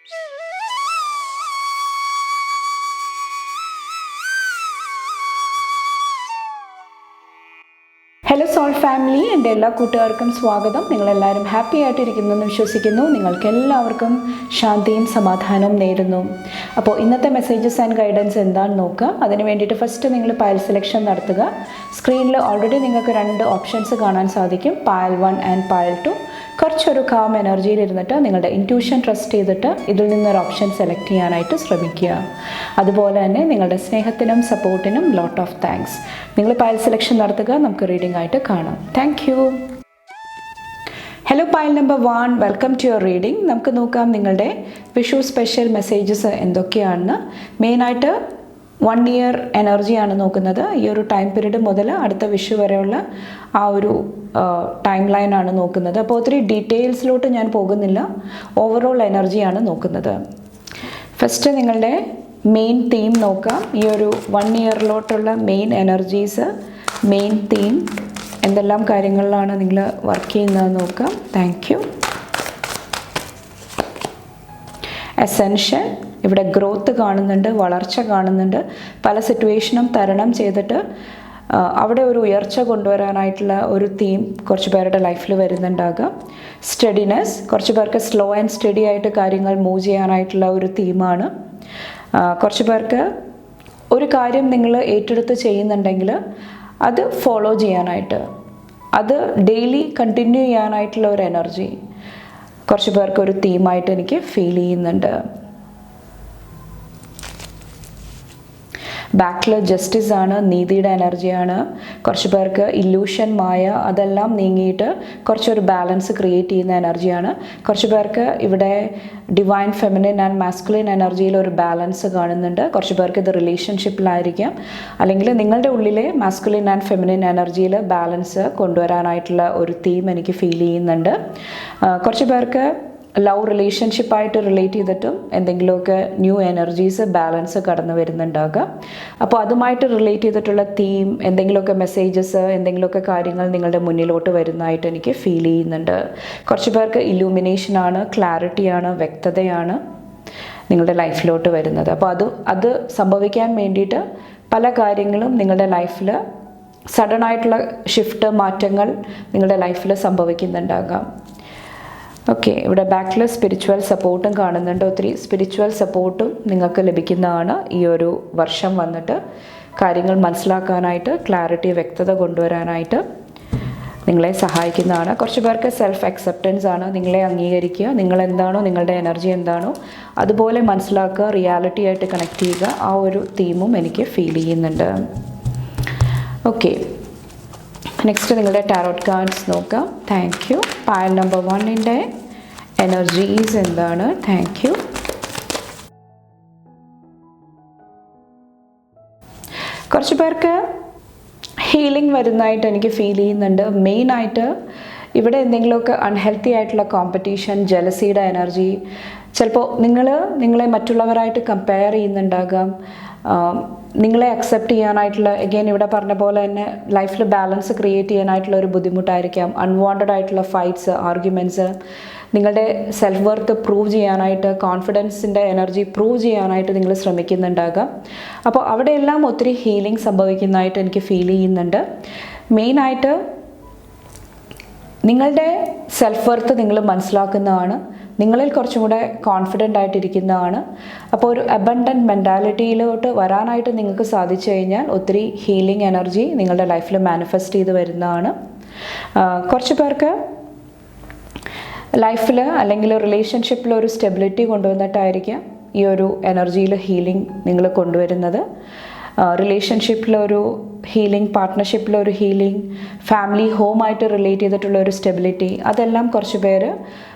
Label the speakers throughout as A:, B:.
A: Hello soul family, എൻ്റെ എല്ലാ കൂട്ടുകാർക്കും സ്വാഗതം. നിങ്ങളെല്ലാവരും ഹാപ്പി ആയിട്ടിരിക്കുന്നെന്ന് വിശ്വസിക്കുന്നു. നിങ്ങൾക്കെല്ലാവർക്കും ശാന്തിയും സമാധാനവും നേരുന്നു. അപ്പോൾ ഇന്നത്തെ മെസ്സേജസ് ആൻഡ് ഗൈഡൻസ് എന്താണെന്ന് നോക്കുക. അതിന് വേണ്ടിയിട്ട് ഫസ്റ്റ് നിങ്ങൾ പയൽ സെലക്ഷൻ നടത്തുക. സ്ക്രീനിൽ ഓൾറെഡി നിങ്ങൾക്ക് 2 ഓപ്ഷൻസ് കാണാൻ സാധിക്കും, പയൽ 1 ആൻഡ് പയൽ 2. കുറച്ചൊരു കാം എനർജിയിൽ ഇരുന്നിട്ട് നിങ്ങളുടെ ഇൻറ്റ്യൂഷൻ ട്രസ്റ്റ് ചെയ്തിട്ട് ഇതിൽ നിന്നൊരു ഓപ്ഷൻ സെലക്ട് ചെയ്യാനായിട്ട് ശ്രമിക്കുക. അതുപോലെ തന്നെ നിങ്ങളുടെ സ്നേഹത്തിനും സപ്പോർട്ടിനും ലോട്ട് ഓഫ് താങ്ക്സ്. നിങ്ങൾ പയൽ സെലക്ഷൻ നടത്തുക, നമുക്ക് റീഡിംഗ് ആയിട്ട് കാണാം. Thank you. Hello pile number 1, welcome to your reading. നമുക്ക് നോക്കാം നിങ്ങളുടെ വിഷു സ്പെഷ്യൽ മെസ്സേജസ് എന്തൊക്കെയാണെന്ന്. മെയിനായിട്ട് 1 ഇയർ എനർജിയാണ് നോക്കുന്നത്. ഈ ഒരു ടൈം പീരീഡ് മുതൽ അടുത്ത വിഷു വരെയുള്ള ആ ഒരു ടൈം ലൈനാണ് നോക്കുന്നത്. അപ്പോൾ ഒത്തിരി ഡീറ്റെയിൽസിലോട്ട് ഞാൻ പോകുന്നില്ല, ഓവറോൾ എനർജിയാണ് നോക്കുന്നത്. ഫസ്റ്റ് നിങ്ങളുടെ മെയിൻ തീം നോക്കാം. ഈ ഒരു 1 ഇയറിലോട്ടുള്ള മെയിൻ എനർജീസ്, മെയിൻ തീം എന്തെല്ലാം കാര്യങ്ങളിലാണ് നിങ്ങൾ വർക്ക് ചെയ്യുന്നത് നോക്കാം. Thank U. അസെൻഷൻ, ഇവിടെ ഗ്രോത്ത് കാണുന്നുണ്ട്, വളർച്ച കാണുന്നുണ്ട്. പല സിറ്റുവേഷനും തരണം ചെയ്തിട്ട് അവിടെ ഒരു ഉയർച്ച കൊണ്ടുവരാനായിട്ടുള്ള ഒരു തീം കുറച്ച് പേരുടെ ലൈഫിൽ വരുന്നുണ്ടാകാം. സ്റ്റഡിനെസ്, കുറച്ച് പേർക്ക് സ്ലോ ആൻഡ് സ്റ്റഡി ആയിട്ട് കാര്യങ്ങൾ മൂവ് ചെയ്യാനായിട്ടുള്ള ഒരു തീമാണ്. കുറച്ച് പേർക്ക് ഒരു കാര്യം നിങ്ങൾ ഏറ്റെടുത്ത് ചെയ്യുന്നുണ്ടെങ്കിൽ അത് ഫോളോ ചെയ്യാനായിട്ട്, അത് ഡെയിലി കണ്ടിന്യൂ ചെയ്യാനായിട്ടുള്ള ഒരു എനർജി കുറച്ച് പേർക്ക് ഒരു തീമായിട്ട് എനിക്ക് ഫീൽ ചെയ്യുന്നുണ്ട്. ബാക്കിൽ ജസ്റ്റിസ് ആണ്, നീതിയുടെ എനർജിയാണ്. കുറച്ച് പേർക്ക് ഇല്യൂഷൻ, മായ അതെല്ലാം നീങ്ങിയിട്ട് കുറച്ചൊരു ബാലൻസ് ക്രിയേറ്റ് ചെയ്യുന്ന എനർജിയാണ്. കുറച്ച് പേർക്ക് ഇവിടെ ഡിവൈൻ ഫെമിനിൻ ആൻഡ് മാസ്കുലിൻ എനർജിയിൽ ഒരു ബാലൻസ് കാണുന്നുണ്ട്. കുറച്ച് പേർക്ക് ഇത് റിലേഷൻഷിപ്പിലായിരിക്കാം, അല്ലെങ്കിൽ നിങ്ങളുടെ ഉള്ളിലെ മാസ്കുലിൻ ആൻഡ് ഫെമിനിൻ എനർജിയിൽ ബാലൻസ് കൊണ്ടുവരാനായിട്ടുള്ള ഒരു തീം എനിക്ക് ഫീൽ ചെയ്യുന്നുണ്ട്. കുറച്ച് പേർക്ക് ലവ് റിലേഷൻഷിപ്പായിട്ട് റിലേറ്റ് ചെയ്തിട്ടും എന്തെങ്കിലുമൊക്കെ ന്യൂ എനർജീസ്, ബാലൻസ് കടന്നു വരുന്നുണ്ടാകാം. അപ്പോൾ അതുമായിട്ട് റിലേറ്റ് ചെയ്തിട്ടുള്ള തീം, എന്തെങ്കിലുമൊക്കെ മെസ്സേജസ്, എന്തെങ്കിലുമൊക്കെ കാര്യങ്ങൾ നിങ്ങളുടെ മുന്നിലോട്ട് വരുന്നതായിട്ട് എനിക്ക് ഫീൽ ചെയ്യുന്നുണ്ട്. കുറച്ച് പേർക്ക് ഇലൂമിനേഷനാണ്, ക്ലാരിറ്റിയാണ്, വ്യക്തതയാണ് നിങ്ങളുടെ ലൈഫിലോട്ട് വരുന്നത്. അപ്പോൾ അത് സംഭവിക്കാൻ വേണ്ടിയിട്ട് പല കാര്യങ്ങളും നിങ്ങളുടെ ലൈഫിൽ സഡനായിട്ടുള്ള ഷിഫ്റ്റ്, മാറ്റങ്ങൾ നിങ്ങളുടെ ലൈഫിൽ സംഭവിക്കുന്നുണ്ടാകാം. ഓക്കെ, ഇവിടെ ബാക്കിൽ സ്പിരിച്വൽ സപ്പോർട്ടും കാണുന്നുണ്ട്. ഒത്തിരി സ്പിരിച്വൽ സപ്പോർട്ടും നിങ്ങൾക്ക് ലഭിക്കുന്നതാണ് ഈ ഒരു വർഷം. വന്നിട്ട് കാര്യങ്ങൾ മനസ്സിലാക്കാനായിട്ട്, ക്ലാരിറ്റി, വ്യക്തത കൊണ്ടുവരാനായിട്ട് നിങ്ങളെ സഹായിക്കുന്നതാണ്. കുറച്ച് പേർക്ക് സെൽഫ് അക്സെപ്റ്റൻസ് ആണ്, നിങ്ങളെ അംഗീകരിക്കുക, നിങ്ങളെന്താണോ, നിങ്ങളുടെ എനർജി എന്താണോ അതുപോലെ മനസ്സിലാക്കുക, റിയാലിറ്റി ആയിട്ട് കണക്ട് ചെയ്യുക. ആ ഒരു തീമും എനിക്ക് ഫീൽ ചെയ്യുന്നുണ്ട്. ഓക്കെ, നെക്സ്റ്റ് നിങ്ങളുടെ ടാരോട്ട് കാർഡ്സ് നോക്കാം. Thank you. പയൽ നമ്പർ 1ൻ്റെ എനർജീസ് എന്താണ്? Thank you. കുറച്ച് പേർക്ക് ഹീലിംഗ് വരുന്നതായിട്ട് എനിക്ക് ഫീൽ ചെയ്യുന്നുണ്ട്. മെയിനായിട്ട് ഇവിടെ എന്തെങ്കിലുമൊക്കെ അൺഹെൽത്തി ആയിട്ടുള്ള കോമ്പറ്റീഷൻ, ജലസിയുടെ എനർജി, ചിലപ്പോൾ നിങ്ങളെ മറ്റുള്ളവരായിട്ട് കമ്പയർ ചെയ്യുന്നുണ്ടാകാം. നിങ്ങളെ അക്സെപ്റ്റ് ചെയ്യാനായിട്ടുള്ള, എഗെയിൻ ഇവിടെ പറഞ്ഞ പോലെ തന്നെ ലൈഫിൽ ബാലൻസ് ക്രിയേറ്റ് ചെയ്യാനായിട്ടുള്ള ഒരു ബുദ്ധിമുട്ടായിരിക്കാം. അൺവാണ്ടഡ് ആയിട്ടുള്ള ഫൈറ്റ്സ്, ആർഗ്യുമെൻറ്റ്സ്, നിങ്ങളുടെ സെൽഫ് വർത്ത് പ്രൂവ് ചെയ്യാനായിട്ട്, കോൺഫിഡൻസിൻ്റെ എനർജി പ്രൂവ് ചെയ്യാനായിട്ട് നിങ്ങൾ ശ്രമിക്കുന്നുണ്ടാകാം. അപ്പോൾ അവിടെയെല്ലാം ഒത്തിരി ഹീലിംഗ് സംഭവിക്കുന്നതായിട്ട് എനിക്ക് ഫീൽ ചെയ്യുന്നുണ്ട്. മെയിനായിട്ട് നിങ്ങളുടെ സെൽഫ് വർത്ത് നിങ്ങൾ മനസ്സിലാക്കുന്നതാണ്, നിങ്ങളിൽ കുറച്ചും കൂടെ കോൺഫിഡൻ്റ് ആയിട്ടിരിക്കുന്നതാണ്. അപ്പോൾ ഒരു അബണ്ടൻറ്റ് മെൻറ്റാലിറ്റിയിലോട്ട് വരാനായിട്ട് നിങ്ങൾക്ക് സാധിച്ചു കഴിഞ്ഞാൽ ഒത്തിരി ഹീലിംഗ് എനർജി നിങ്ങളുടെ ലൈഫിൽ മാനിഫെസ്റ്റ് ചെയ്ത് വരുന്നതാണ്. കുറച്ച് പേർക്ക് ലൈഫിൽ അല്ലെങ്കിൽ റിലേഷൻഷിപ്പിൽ ഒരു സ്റ്റെബിലിറ്റി കൊണ്ടുവന്നിട്ടായിരിക്കാം ഈ ഒരു എനർജിയിൽ ഹീലിംഗ് നിങ്ങൾ കൊണ്ടുവരുന്നത്. റിലേഷൻഷിപ്പിലൊരു ഹീലിംഗ്, പാർട്ട്ണർഷിപ്പിലൊരു ഹീലിംഗ്, ഫാമിലി ഹോമായിട്ട് റിലേറ്റ് ചെയ്തിട്ടുള്ള ഒരു സ്റ്റെബിലിറ്റി, അതെല്ലാം കുറച്ച് പേര്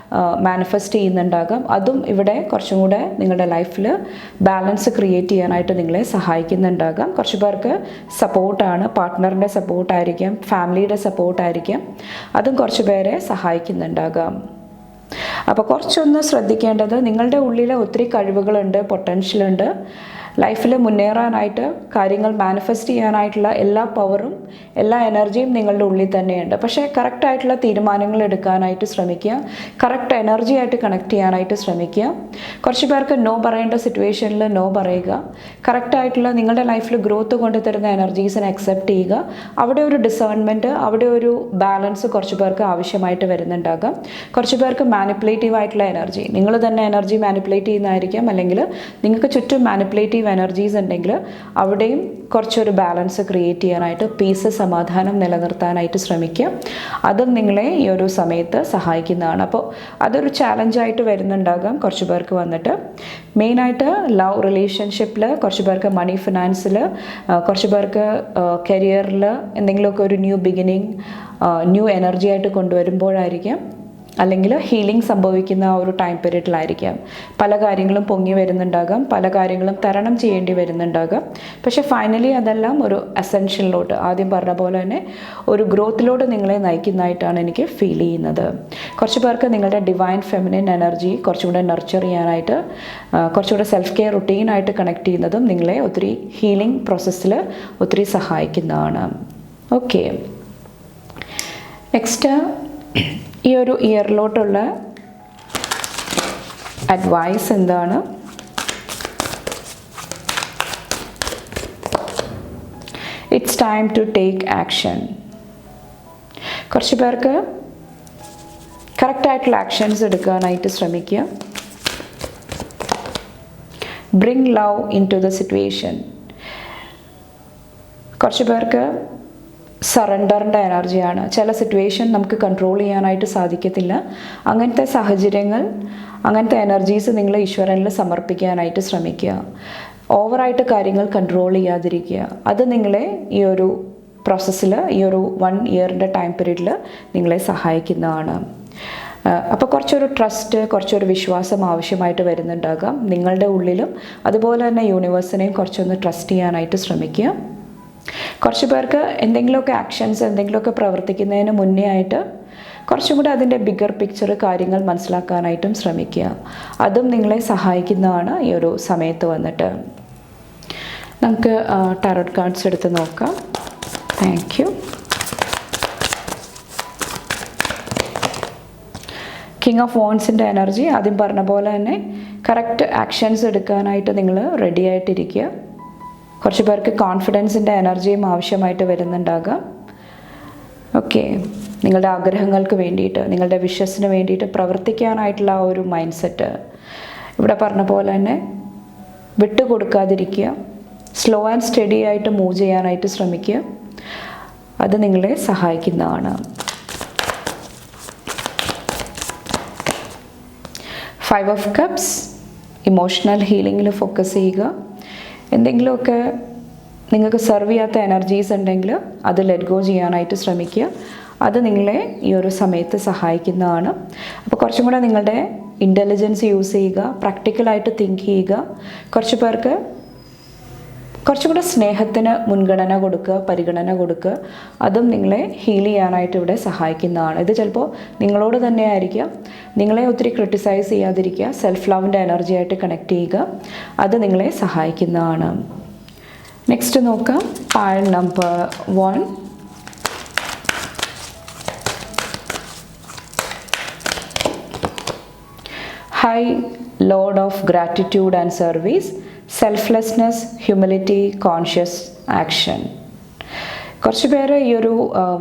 A: മാനിഫെസ്റ്റ് ചെയ്യുന്നുണ്ടാകാം. അതും ഇവിടെ കുറച്ചും കൂടെ നിങ്ങളുടെ ലൈഫിൽ ബാലൻസ് ക്രിയേറ്റ് ചെയ്യാനായിട്ട് നിങ്ങളെ സഹായിക്കുന്നുണ്ടാകാം. കുറച്ച് പേർക്ക് സപ്പോർട്ടാണ്, പാർട്ട്ണറിൻ്റെ സപ്പോർട്ടായിരിക്കാം, ഫാമിലിയുടെ സപ്പോർട്ടായിരിക്കാം, അതും കുറച്ച് പേരെ സഹായിക്കുന്നുണ്ടാകാം. അപ്പോൾ കുറച്ചൊന്ന് ശ്രദ്ധിക്കേണ്ടത്, നിങ്ങളുടെ ഉള്ളിൽ ഒത്തിരി കഴിവുകളുണ്ട്, പൊട്ടൻഷ്യലുണ്ട്. ലൈഫിൽ മുന്നേറാനായിട്ട്, കാര്യങ്ങൾ മാനിഫെസ്റ്റ് ചെയ്യാനായിട്ടുള്ള എല്ലാ പവറും എല്ലാ എനർജിയും നിങ്ങളുടെ ഉള്ളിൽ തന്നെയുണ്ട്. പക്ഷേ കറക്റ്റായിട്ടുള്ള തീരുമാനങ്ങൾ എടുക്കാനായിട്ട് ശ്രമിക്കുക, കറക്റ്റ് എനർജി ആയിട്ട് കണക്ട് ചെയ്യാനായിട്ട് ശ്രമിക്കുക. കുറച്ച് പേർക്ക് നോ പറയേണ്ട സിറ്റുവേഷനിൽ നോ പറയുക, കറക്റ്റായിട്ടുള്ള നിങ്ങളുടെ ലൈഫിൽ ഗ്രോത്ത് കൊണ്ടുതരുന്ന എനർജീസിനെ അക്സെപ്റ്റ് ചെയ്യുക. അവിടെ ഒരു ഡിസേൺമെൻറ്റ്, അവിടെ ഒരു ബാലൻസ് കുറച്ച് പേർക്ക് ആവശ്യമായിട്ട് വരുന്നുണ്ടാകാം. കുറച്ച് പേർക്ക് മാനിപ്പുലേറ്റീവ് ആയിട്ടുള്ള എനർജി, നിങ്ങൾ തന്നെ എനർജി മാനിപ്പുലേറ്റ് ചെയ്യുന്നതായിരിക്കാം, അല്ലെങ്കിൽ നിങ്ങൾക്ക് ചുറ്റും മാനിപ്പുലേറ്റീവ് എനർജീസ് ഉണ്ടെങ്കിൽ അവിടെയും കുറച്ചൊരു ബാലൻസ് ക്രിയേറ്റ് ചെയ്യാനായിട്ട്, പീസ്, സമാധാനം നിലനിർത്താനായിട്ട് ശ്രമിക്കുക. അതും നിങ്ങളെ ഈ ഒരു സമയത്ത് സഹായിക്കുന്നതാണ്. അപ്പോൾ അതൊരു ചാലഞ്ചായിട്ട് വരുന്നുണ്ടാകാം കുറച്ച് പേർക്ക് വന്നിട്ട്. മെയിനായിട്ട് ലവ് റിലേഷൻഷിപ്പിൽ, കുറച്ച് പേർക്ക് മണി ഫിനാൻസിൽ, കുറച്ച് പേർക്ക് കരിയറിൽ എന്തെങ്കിലുമൊക്കെ ഒരു ന്യൂ ബിഗിനിങ്, ന്യൂ എനർജി ആയിട്ട് കൊണ്ടുവരുമ്പോഴായിരിക്കാം, അല്ലെങ്കിൽ ഹീലിംഗ് സംഭവിക്കുന്ന ആ ഒരു ടൈം പീരീഡിലായിരിക്കാം പല കാര്യങ്ങളും പൊങ്ങി വരുന്നുണ്ടാകാം, പല കാര്യങ്ങളും തരണം ചെയ്യേണ്ടി വരുന്നുണ്ടാകാം. പക്ഷേ ഫൈനലി അതെല്ലാം ഒരു അസെൻഷ്യലിലോട്ട്, ആദ്യം പറഞ്ഞ പോലെ തന്നെ ഒരു ഗ്രോത്തിലോട്ട് നിങ്ങളെ നയിക്കുന്നതായിട്ടാണ് എനിക്ക് ഫീൽ ചെയ്യുന്നത്. കുറച്ച് പേർക്ക് നിങ്ങളുടെ ഡിവൈൻ ഫെമിനിൻ എനർജി കുറച്ചുകൂടെ നർച്ചർ ചെയ്യാനായിട്ട്, കുറച്ചുകൂടെ സെൽഫ് കെയർ റുട്ടീനായിട്ട് കണക്ട് ചെയ്യുന്നതും നിങ്ങളെ ഒത്തിരി ഹീലിംഗ് പ്രോസസ്സിൽ ഒത്തിരി സഹായിക്കുന്നതാണ്. ഓക്കെ, നെക്സ്റ്റ് ഈ ഒരു ഇയറിലോട്ടുള്ള അഡ്വൈസ് എന്താണ്? It's time to take action. കുറച്ച് പേർക്ക് കറക്റ്റായിട്ടുള്ള ആക്ഷൻസ് എടുക്കാനായിട്ട് ശ്രമിക്കുക. Bring love into the situation. കുറച്ച് പേർക്ക് സറണ്ടറിൻ്റെ എനർജിയാണ്. ചില സിറ്റുവേഷൻ നമുക്ക് കൺട്രോൾ ചെയ്യാനായിട്ട് സാധിക്കത്തില്ല. അങ്ങനത്തെ സാഹചര്യങ്ങൾ, അങ്ങനത്തെ എനർജീസ് നിങ്ങൾ ഈശ്വരനിൽ സമർപ്പിക്കാനായിട്ട് ശ്രമിക്കുക. ഓവറായിട്ട് കാര്യങ്ങൾ കൺട്രോൾ ചെയ്യാതിരിക്കുക. അത് നിങ്ങളെ ഈ ഒരു പ്രോസസ്സിൽ, ഈ ഒരു 1 ഇയറിൻ്റെ ടൈം പീരീഡിൽ നിങ്ങളെ സഹായിക്കുന്നതാണ്. അപ്പോൾ കുറച്ചൊരു ട്രസ്റ്റ്, കുറച്ചൊരു വിശ്വാസം ആവശ്യമായിട്ട് വരുന്നുണ്ടാകാം നിങ്ങളുടെ ഉള്ളിലും. അതുപോലെ തന്നെ യൂണിവേഴ്സിനെയും കുറച്ചൊന്ന് ട്രസ്റ്റ് ചെയ്യാനായിട്ട് ശ്രമിക്കുക. കുറച്ച് പേർക്ക് എന്തെങ്കിലുമൊക്കെ ആക്ഷൻസ്, എന്തെങ്കിലുമൊക്കെ പ്രവർത്തിക്കുന്നതിന് മുന്നേ ആയിട്ട് കുറച്ചും കൂടെ അതിൻ്റെ ബിഗർ പിക്ചർ, കാര്യങ്ങൾ മനസ്സിലാക്കാനായിട്ടും ശ്രമിക്കുക. അതും നിങ്ങളെ സഹായിക്കുന്നതാണ് ഈ ഒരു സമയത്ത് വന്നിട്ട്. നമുക്ക് ടാരോട്ട് കാർഡ്സ് എടുത്ത് നോക്കാം. Thank you. കിങ് ഓഫ് വോൺസിൻ്റെ എനർജി, ആദ്യം പറഞ്ഞ പോലെ തന്നെ കറക്റ്റ് ആക്ഷൻസ് എടുക്കാനായിട്ട് നിങ്ങൾ റെഡി ആയിട്ടിരിക്കുക. കുറച്ച് പേർക്ക് കോൺഫിഡൻസിൻ്റെ എനർജിയും ആവശ്യമായിട്ട് വരുന്നുണ്ടാകാം. ഓക്കെ, നിങ്ങളുടെ ആഗ്രഹങ്ങൾക്ക് വേണ്ടിയിട്ട്, നിങ്ങളുടെ വിഷസിന് വേണ്ടിയിട്ട് പ്രവർത്തിക്കാനായിട്ടുള്ള ആ ഒരു മൈൻഡ് സെറ്റ്, ഇവിടെ പറഞ്ഞ പോലെ തന്നെ വിട്ടുകൊടുക്കാതിരിക്കുക. സ്ലോ ആൻഡ് സ്റ്റഡി ആയിട്ട് മൂവ് ചെയ്യാനായിട്ട് ശ്രമിക്കുക. അത് നിങ്ങളെ സഹായിക്കുന്നതാണ്. 5 ഓഫ് കപ്സ്, ഇമോഷണൽ ഹീലിങ്ങിൽ ഫോക്കസ് ചെയ്യുക. എന്തെങ്കിലുമൊക്കെ നിങ്ങൾക്ക് സെർവ് ചെയ്യാത്ത എനർജീസ് ഉണ്ടെങ്കിൽ അത് ലെറ്റ് ഗോ ചെയ്യാനായിട്ട് ശ്രമിക്കുക. അത് നിങ്ങളെ ഈ ഒരു സമയത്ത് സഹായിക്കുന്നതാണ്. അപ്പോൾ കുറച്ചും കൂടെ നിങ്ങളുടെ ഇൻ്റലിജൻസ് യൂസ് ചെയ്യുക, പ്രാക്ടിക്കലായിട്ട് തിങ്ക് ചെയ്യുക. കുറച്ച് പേർക്ക് കുറച്ചും കൂടെ സ്നേഹത്തിന് മുൻഗണന കൊടുക്കുക, പരിഗണന കൊടുക്കുക. അതും നിങ്ങളെ ഹീൽ ചെയ്യാനായിട്ട് ഇവിടെ സഹായിക്കുന്നതാണ്. ഇത് ചിലപ്പോൾ നിങ്ങളോട് തന്നെ ആയിരിക്കാം. നിങ്ങളെ ഒത്തിരി ക്രിട്ടിസൈസ് ചെയ്യാതിരിക്കുക, സെൽഫ് ലവിൻ്റെ എനർജി ആയിട്ട് കണക്ട് ചെയ്യുക. അത് നിങ്ങളെ സഹായിക്കുന്നതാണ്. നെക്സ്റ്റ് നോക്കാം, pile number 1. High load of gratitude and service, selflessness, humility, conscious action. കുറച്ച് പേര് ഈ ഒരു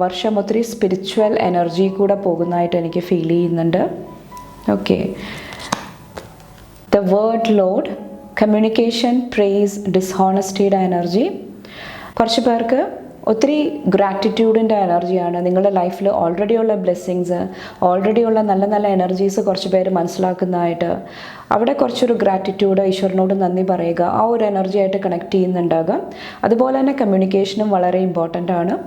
A: വർഷം ഒത്തിരി സ്പിരിച്വൽ എനർജി കൂടെ പോകുന്നതായിട്ട് എനിക്ക് ഫീൽ ചെയ്യുന്നുണ്ട്. Okay, the word load, communication, praise, ഡിസ്ഹോണസ്റ്റിയുടെ എനർജി. കുറച്ച് പേർക്ക് ഒത്തിരി ഗ്രാറ്റിറ്റ്യൂഡിൻ്റെ എനർജിയാണ്. നിങ്ങളുടെ ലൈഫിൽ ഓൾറെഡി ഉള്ള ബ്ലെസ്സിങ്സ്, ഓൾറെഡി ഉള്ള നല്ല നല്ല എനർജീസ് കുറച്ച് പേര് മനസ്സിലാക്കുന്നതായിട്ട്, അവിടെ കുറച്ചൊരു ഗ്രാറ്റിറ്റ്യൂഡ്, ഈശ്വരനോട് നന്ദി പറയുക, ആ ഒരു എനർജി ആയിട്ട് കണക്ട് ചെയ്യുന്നുണ്ടാകാം. അതുപോലെ തന്നെ കമ്മ്യൂണിക്കേഷനും വളരെ ഇമ്പോർട്ടൻ്റ് ആണ്.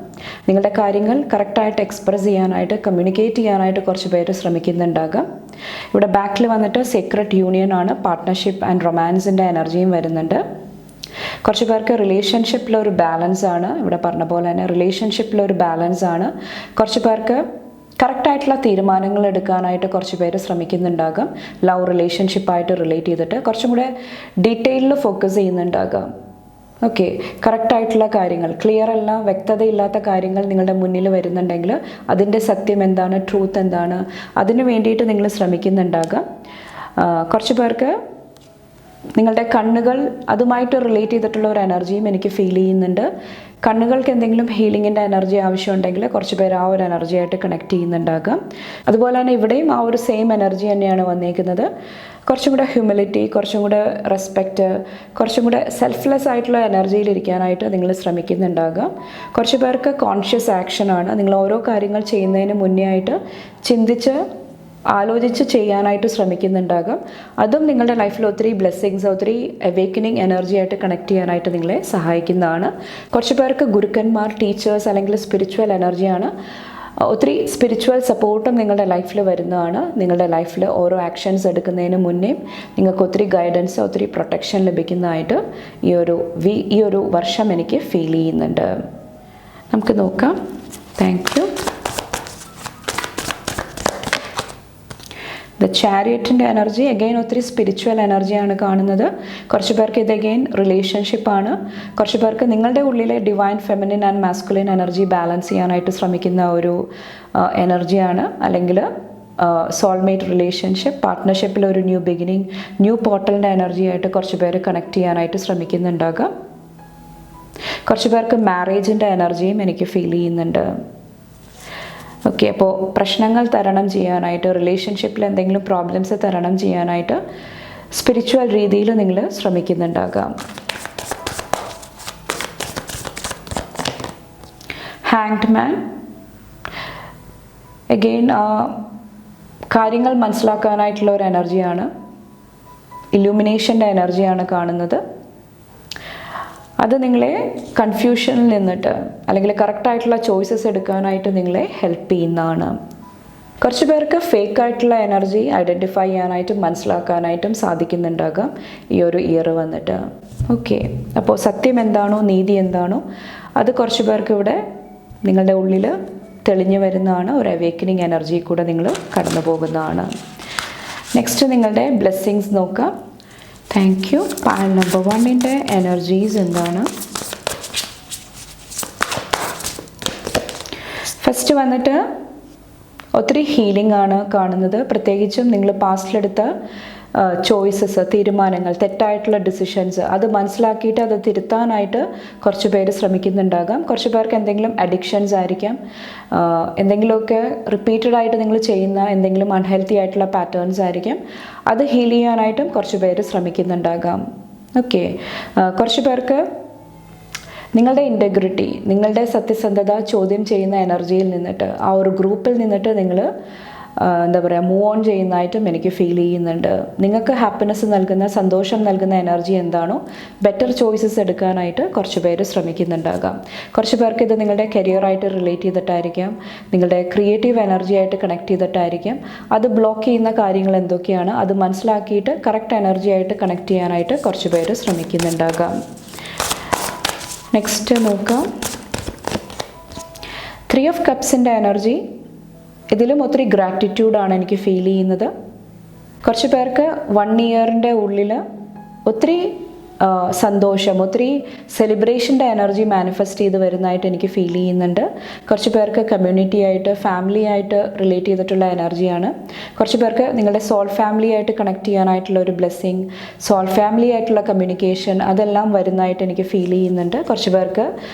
A: നിങ്ങളുടെ കാര്യങ്ങൾ കറക്റ്റായിട്ട് എക്സ്പ്രസ് ചെയ്യാനായിട്ട്, കമ്മ്യൂണിക്കേറ്റ് ചെയ്യാനായിട്ട് കുറച്ച് പേര് ശ്രമിക്കുന്നുണ്ടാകാം. ഇവിടെ ബാക്കിൽ വന്നിട്ട് സീക്രട്ട് യൂണിയൻ ആണ്, പാർട്ട്ണർഷിപ്പ് ആൻഡ് റൊമാൻസിൻ്റെ എനർജിയും വരുന്നുണ്ട്. കുറച്ച് പേർക്ക് റിലേഷൻഷിപ്പിലൊരു ബാലൻസ് ആണ്. ഇവിടെ പറഞ്ഞ പോലെ തന്നെ റിലേഷൻഷിപ്പിലൊരു ബാലൻസ് ആണ്. കുറച്ച് പേർക്ക് കറക്റ്റായിട്ടുള്ള തീരുമാനങ്ങൾ എടുക്കാനായിട്ട് കുറച്ച് പേര് ശ്രമിക്കുന്നുണ്ടാകാം. ലവ് റിലേഷൻഷിപ്പായിട്ട് റിലേറ്റ് ചെയ്തിട്ട് കുറച്ചും കൂടെ ഡീറ്റെയിലിൽ ഫോക്കസ് ചെയ്യുന്നുണ്ടാകാം. ഓക്കെ, കറക്റ്റായിട്ടുള്ള കാര്യങ്ങൾ, ക്ലിയർ അല്ല, വ്യക്തതയില്ലാത്ത കാര്യങ്ങൾ നിങ്ങളുടെ മുന്നിൽ വരുന്നുണ്ടെങ്കിൽ അതിൻ്റെ സത്യം എന്താണ്, ട്രൂത്ത് എന്താണ്, അതിന് വേണ്ടിയിട്ട് നിങ്ങൾ ശ്രമിക്കുന്നുണ്ടാകാം. കുറച്ച് പേർക്ക് നിങ്ങളുടെ കണ്ണുകൾ അതുമായിട്ട് റിലേറ്റ് ചെയ്തിട്ടുള്ള ഒരു എനർജിയും എനിക്ക് ഫീൽ ചെയ്യുന്നുണ്ട്. കണ്ണുകൾക്ക് എന്തെങ്കിലും ഹീലിങ്ങിൻ്റെ എനർജി ആവശ്യമുണ്ടെങ്കിൽ കുറച്ച് പേര് ആ ഒരു എനർജിയായിട്ട് കണക്ട് ചെയ്യുന്നുണ്ടാകാം. അതുപോലെ തന്നെ ഇവിടെയും ആ ഒരു സെയിം എനർജി തന്നെയാണ് വന്നേക്കുന്നത്. കുറച്ചും കൂടെ ഹ്യൂമിലിറ്റി, കുറച്ചും കൂടെ റെസ്പെക്റ്റ്, കുറച്ചും കൂടെ സെൽഫ്ലെസ് ആയിട്ടുള്ള എനർജിയിൽ ഇരിക്കാനായിട്ട് നിങ്ങൾ ശ്രമിക്കുന്നുണ്ടാകാം. കുറച്ച് പേർക്ക് കോൺഷ്യസ് ആക്ഷനാണ്. നിങ്ങൾ ഓരോ കാര്യങ്ങൾ ചെയ്യുന്നതിന് മുന്നേ ആയിട്ട് ചിന്തിച്ച് ആലോചിച്ച് ചെയ്യാനായിട്ട് ശ്രമിക്കുന്നുണ്ടാകാം. അതും നിങ്ങളുടെ ലൈഫിൽ ഒത്തിരി ബ്ലെസ്സിങ്സ്, ഒത്തിരി അവേക്കനിങ് എനർജി ആയിട്ട് കണക്ട് ചെയ്യാനായിട്ട് നിങ്ങളെ സഹായിക്കുന്നതാണ്. കുറച്ച് പേർക്ക് ഗുരുക്കന്മാർ, ടീച്ചേഴ്സ് അല്ലെങ്കിൽ സ്പിരിച്വൽ എനർജിയാണ്. ഒത്തിരി സ്പിരിച്വൽ സപ്പോർട്ടും നിങ്ങളുടെ ലൈഫിൽ വരുന്നതാണ്. നിങ്ങളുടെ ലൈഫിൽ ഓരോ ആക്ഷൻസ് എടുക്കുന്നതിന് മുന്നേ നിങ്ങൾക്ക് ഒത്തിരി ഗൈഡൻസ്, ഒത്തിരി പ്രൊട്ടക്ഷൻ ലഭിക്കുന്നതായിട്ട് ഈ ഒരു വർഷം എനിക്ക് ഫീൽ ചെയ്യുന്നുണ്ട്. നമുക്ക് നോക്കാം. Thank you. ദ ചാരിയറ്റിൻ്റെ എനർജി അഗെയിൻ ഒത്തിരി സ്പിരിച്വൽ എനർജിയാണ് കാണുന്നത്. കുറച്ച് പേർക്ക് ഇത് അഗെയിൻ റിലേഷൻഷിപ്പാണ്. കുറച്ച് പേർക്ക് നിങ്ങളുടെ ഉള്ളിലെ divine feminine and masculine energy balance ചെയ്യാനായിട്ട് ശ്രമിക്കുന്ന ഒരു എനർജിയാണ്. അല്ലെങ്കിൽ സോൾമേറ്റ് റിലേഷൻഷിപ്പ്, പാർട്ട്ണർഷിപ്പിൽ ഒരു ന്യൂ ബിഗിനിങ്, ന്യൂ പോർട്ടലിൻ്റെ എനർജി ആയിട്ട് കുറച്ച് പേര് കണക്ട് ചെയ്യാനായിട്ട് ശ്രമിക്കുന്നുണ്ടാകാം. കുറച്ച് പേർക്ക് മാരേജിൻ്റെ എനർജിയും എനിക്ക് ഫീൽ ചെയ്യുന്നുണ്ട്. ഓക്കെ, അപ്പോൾ പ്രശ്നങ്ങൾ തരണം ചെയ്യാനായിട്ട്, റിലേഷൻഷിപ്പിൽ എന്തെങ്കിലും പ്രോബ്ലംസ് തരണം ചെയ്യാനായിട്ട് സ്പിരിച്വൽ രീതിയിൽ നിങ്ങൾ ശ്രമിക്കുന്നുണ്ടാകാം. ഹാങ്ഡ് മാൻ അഗെയിൻ കാര്യങ്ങൾ മനസ്സിലാക്കാനായിട്ടുള്ള ഒരു എനർജിയാണ്. ഇല്യൂമിനേഷൻ്റെ എനർജിയാണ് കാണുന്നത്. അത് നിങ്ങളെ കൺഫ്യൂഷനിൽ നിന്നിട്ട് അല്ലെങ്കിൽ കറക്റ്റായിട്ടുള്ള ചോയ്സസ് എടുക്കാനായിട്ട് നിങ്ങളെ ഹെൽപ്പ് ചെയ്യുന്നതാണ്. കുറച്ച് പേർക്ക് ഫേക്കായിട്ടുള്ള എനർജി ഐഡൻറ്റിഫൈ ചെയ്യാനായിട്ടും മനസ്സിലാക്കാനായിട്ടും സാധിക്കുന്നുണ്ടാകാം ഈ ഒരു ഇയർ വന്നിട്ട്. ഓക്കെ, അപ്പോൾ സത്യം എന്താണോ, നീതി എന്താണോ, അത് കുറച്ച് പേർക്ക് ഇവിടെ നിങ്ങളുടെ ഉള്ളിൽ തെളിഞ്ഞു വരുന്നതാണ്. ഒരു അവേക്കനിങ് എനർജി കൂടെ നിങ്ങൾ കടന്നു പോകുന്നതാണ്. നെക്സ്റ്റ് നിങ്ങളുടെ ബ്ലെസ്സിങ്സ് നോക്കാം. Thank U. പാൽ നമ്പർ 1ൻ്റെ എനർജീസ് എന്താണ്? ഫസ്റ്റ് വന്നിട്ട് ഒത്തിരി ഹീലിംഗ് ആണ് കാണുന്നത്. പ്രത്യേകിച്ചും നിങ്ങൾ പാസ്റ്റിലെടുത്ത ചോയ്സസ്, തീരുമാനങ്ങൾ, തെറ്റായിട്ടുള്ള ഡിസിഷൻസ് അത് മനസ്സിലാക്കിയിട്ട് അത് തിരുത്താനായിട്ട് കുറച്ച് പേര് ശ്രമിക്കുന്നുണ്ടാകാം. കുറച്ച് പേർക്ക് എന്തെങ്കിലും അഡിക്ഷൻസ് ആയിരിക്കാം, എന്തെങ്കിലുമൊക്കെ റിപ്പീറ്റഡ് ആയിട്ട് നിങ്ങൾ ചെയ്യുന്ന എന്തെങ്കിലും അൺഹെൽത്തി ആയിട്ടുള്ള പാറ്റേൺസ് ആയിരിക്കാം. അത് ഹീൽ ചെയ്യാനായിട്ടും കുറച്ച് പേര് ശ്രമിക്കുന്നുണ്ടാകാം. ഓക്കെ, കുറച്ച് പേർക്ക് നിങ്ങളുടെ ഇൻറ്റഗ്രിറ്റി, നിങ്ങളുടെ സത്യസന്ധത ചോദ്യം ചെയ്യുന്ന എനർജിയിൽ നിന്നിട്ട്, ആ ഒരു ഗ്രൂപ്പിൽ നിന്നിട്ട് നിങ്ങൾ എന്താ പറയുക, മൂവ് ഓൺ ചെയ്യുന്നതായിട്ടും എനിക്ക് ഫീൽ ചെയ്യുന്നുണ്ട്. നിങ്ങൾക്ക് ഹാപ്പിനെസ് നൽകുന്ന, സന്തോഷം നൽകുന്ന എനർജി എന്താണോ, ബെറ്റർ ചോയ്സസ് എടുക്കാനായിട്ട് കുറച്ച് പേര് ശ്രമിക്കുന്നുണ്ടാകാം. കുറച്ച് പേർക്ക് ഇത് നിങ്ങളുടെ കരിയറായിട്ട് റിലേറ്റ് ചെയ്തിട്ടായിരിക്കാം, നിങ്ങളുടെ ക്രിയേറ്റീവ് എനർജി ആയിട്ട് കണക്ട് ചെയ്തിട്ടായിരിക്കാം. അത് ബ്ലോക്ക് ചെയ്യുന്ന കാര്യങ്ങൾ എന്തൊക്കെയാണ് അത് മനസ്സിലാക്കിയിട്ട് കറക്റ്റ് എനർജി ആയിട്ട് കണക്ട് ചെയ്യാനായിട്ട് കുറച്ച് പേര് ശ്രമിക്കുന്നുണ്ടാകാം. നെക്സ്റ്റ് നോക്കാം. 3 ഓഫ് കപ്സിൻ്റെ എനർജി. ഇതിലും ഒത്തിരി ഗ്രാറ്റിറ്റ്യൂഡാണ് എനിക്ക് ഫീൽ ചെയ്യുന്നത്. കുറച്ച് പേർക്ക് 1 ഇയറിൻ്റെ ഉള്ളിൽ ഒത്തിരി സന്തോഷം, ഒത്തിരി സെലിബ്രേഷൻ്റെ എനർജി മാനിഫെസ്റ്റ് ചെയ്ത് വരുന്നതായിട്ട് എനിക്ക് ഫീൽ ചെയ്യുന്നുണ്ട്. കുറച്ച് പേർക്ക് കമ്മ്യൂണിറ്റി ആയിട്ട്, ഫാമിലി ആയിട്ട് റിലേറ്റ് ചെയ്തിട്ടുള്ള എനർജിയാണ്. കുറച്ച് പേർക്ക് നിങ്ങളുടെ സോൾ ഫാമിലി ആയിട്ട് കണക്ട് ചെയ്യാനായിട്ടുള്ള ഒരു ബ്ലെസ്സിങ്, സോൾ ഫാമിലി ആയിട്ടുള്ള കമ്മ്യൂണിക്കേഷൻ അതെല്ലാം വരുന്നതായിട്ട് എനിക്ക് ഫീൽ ചെയ്യുന്നുണ്ട്. കുറച്ച് പേർക്ക്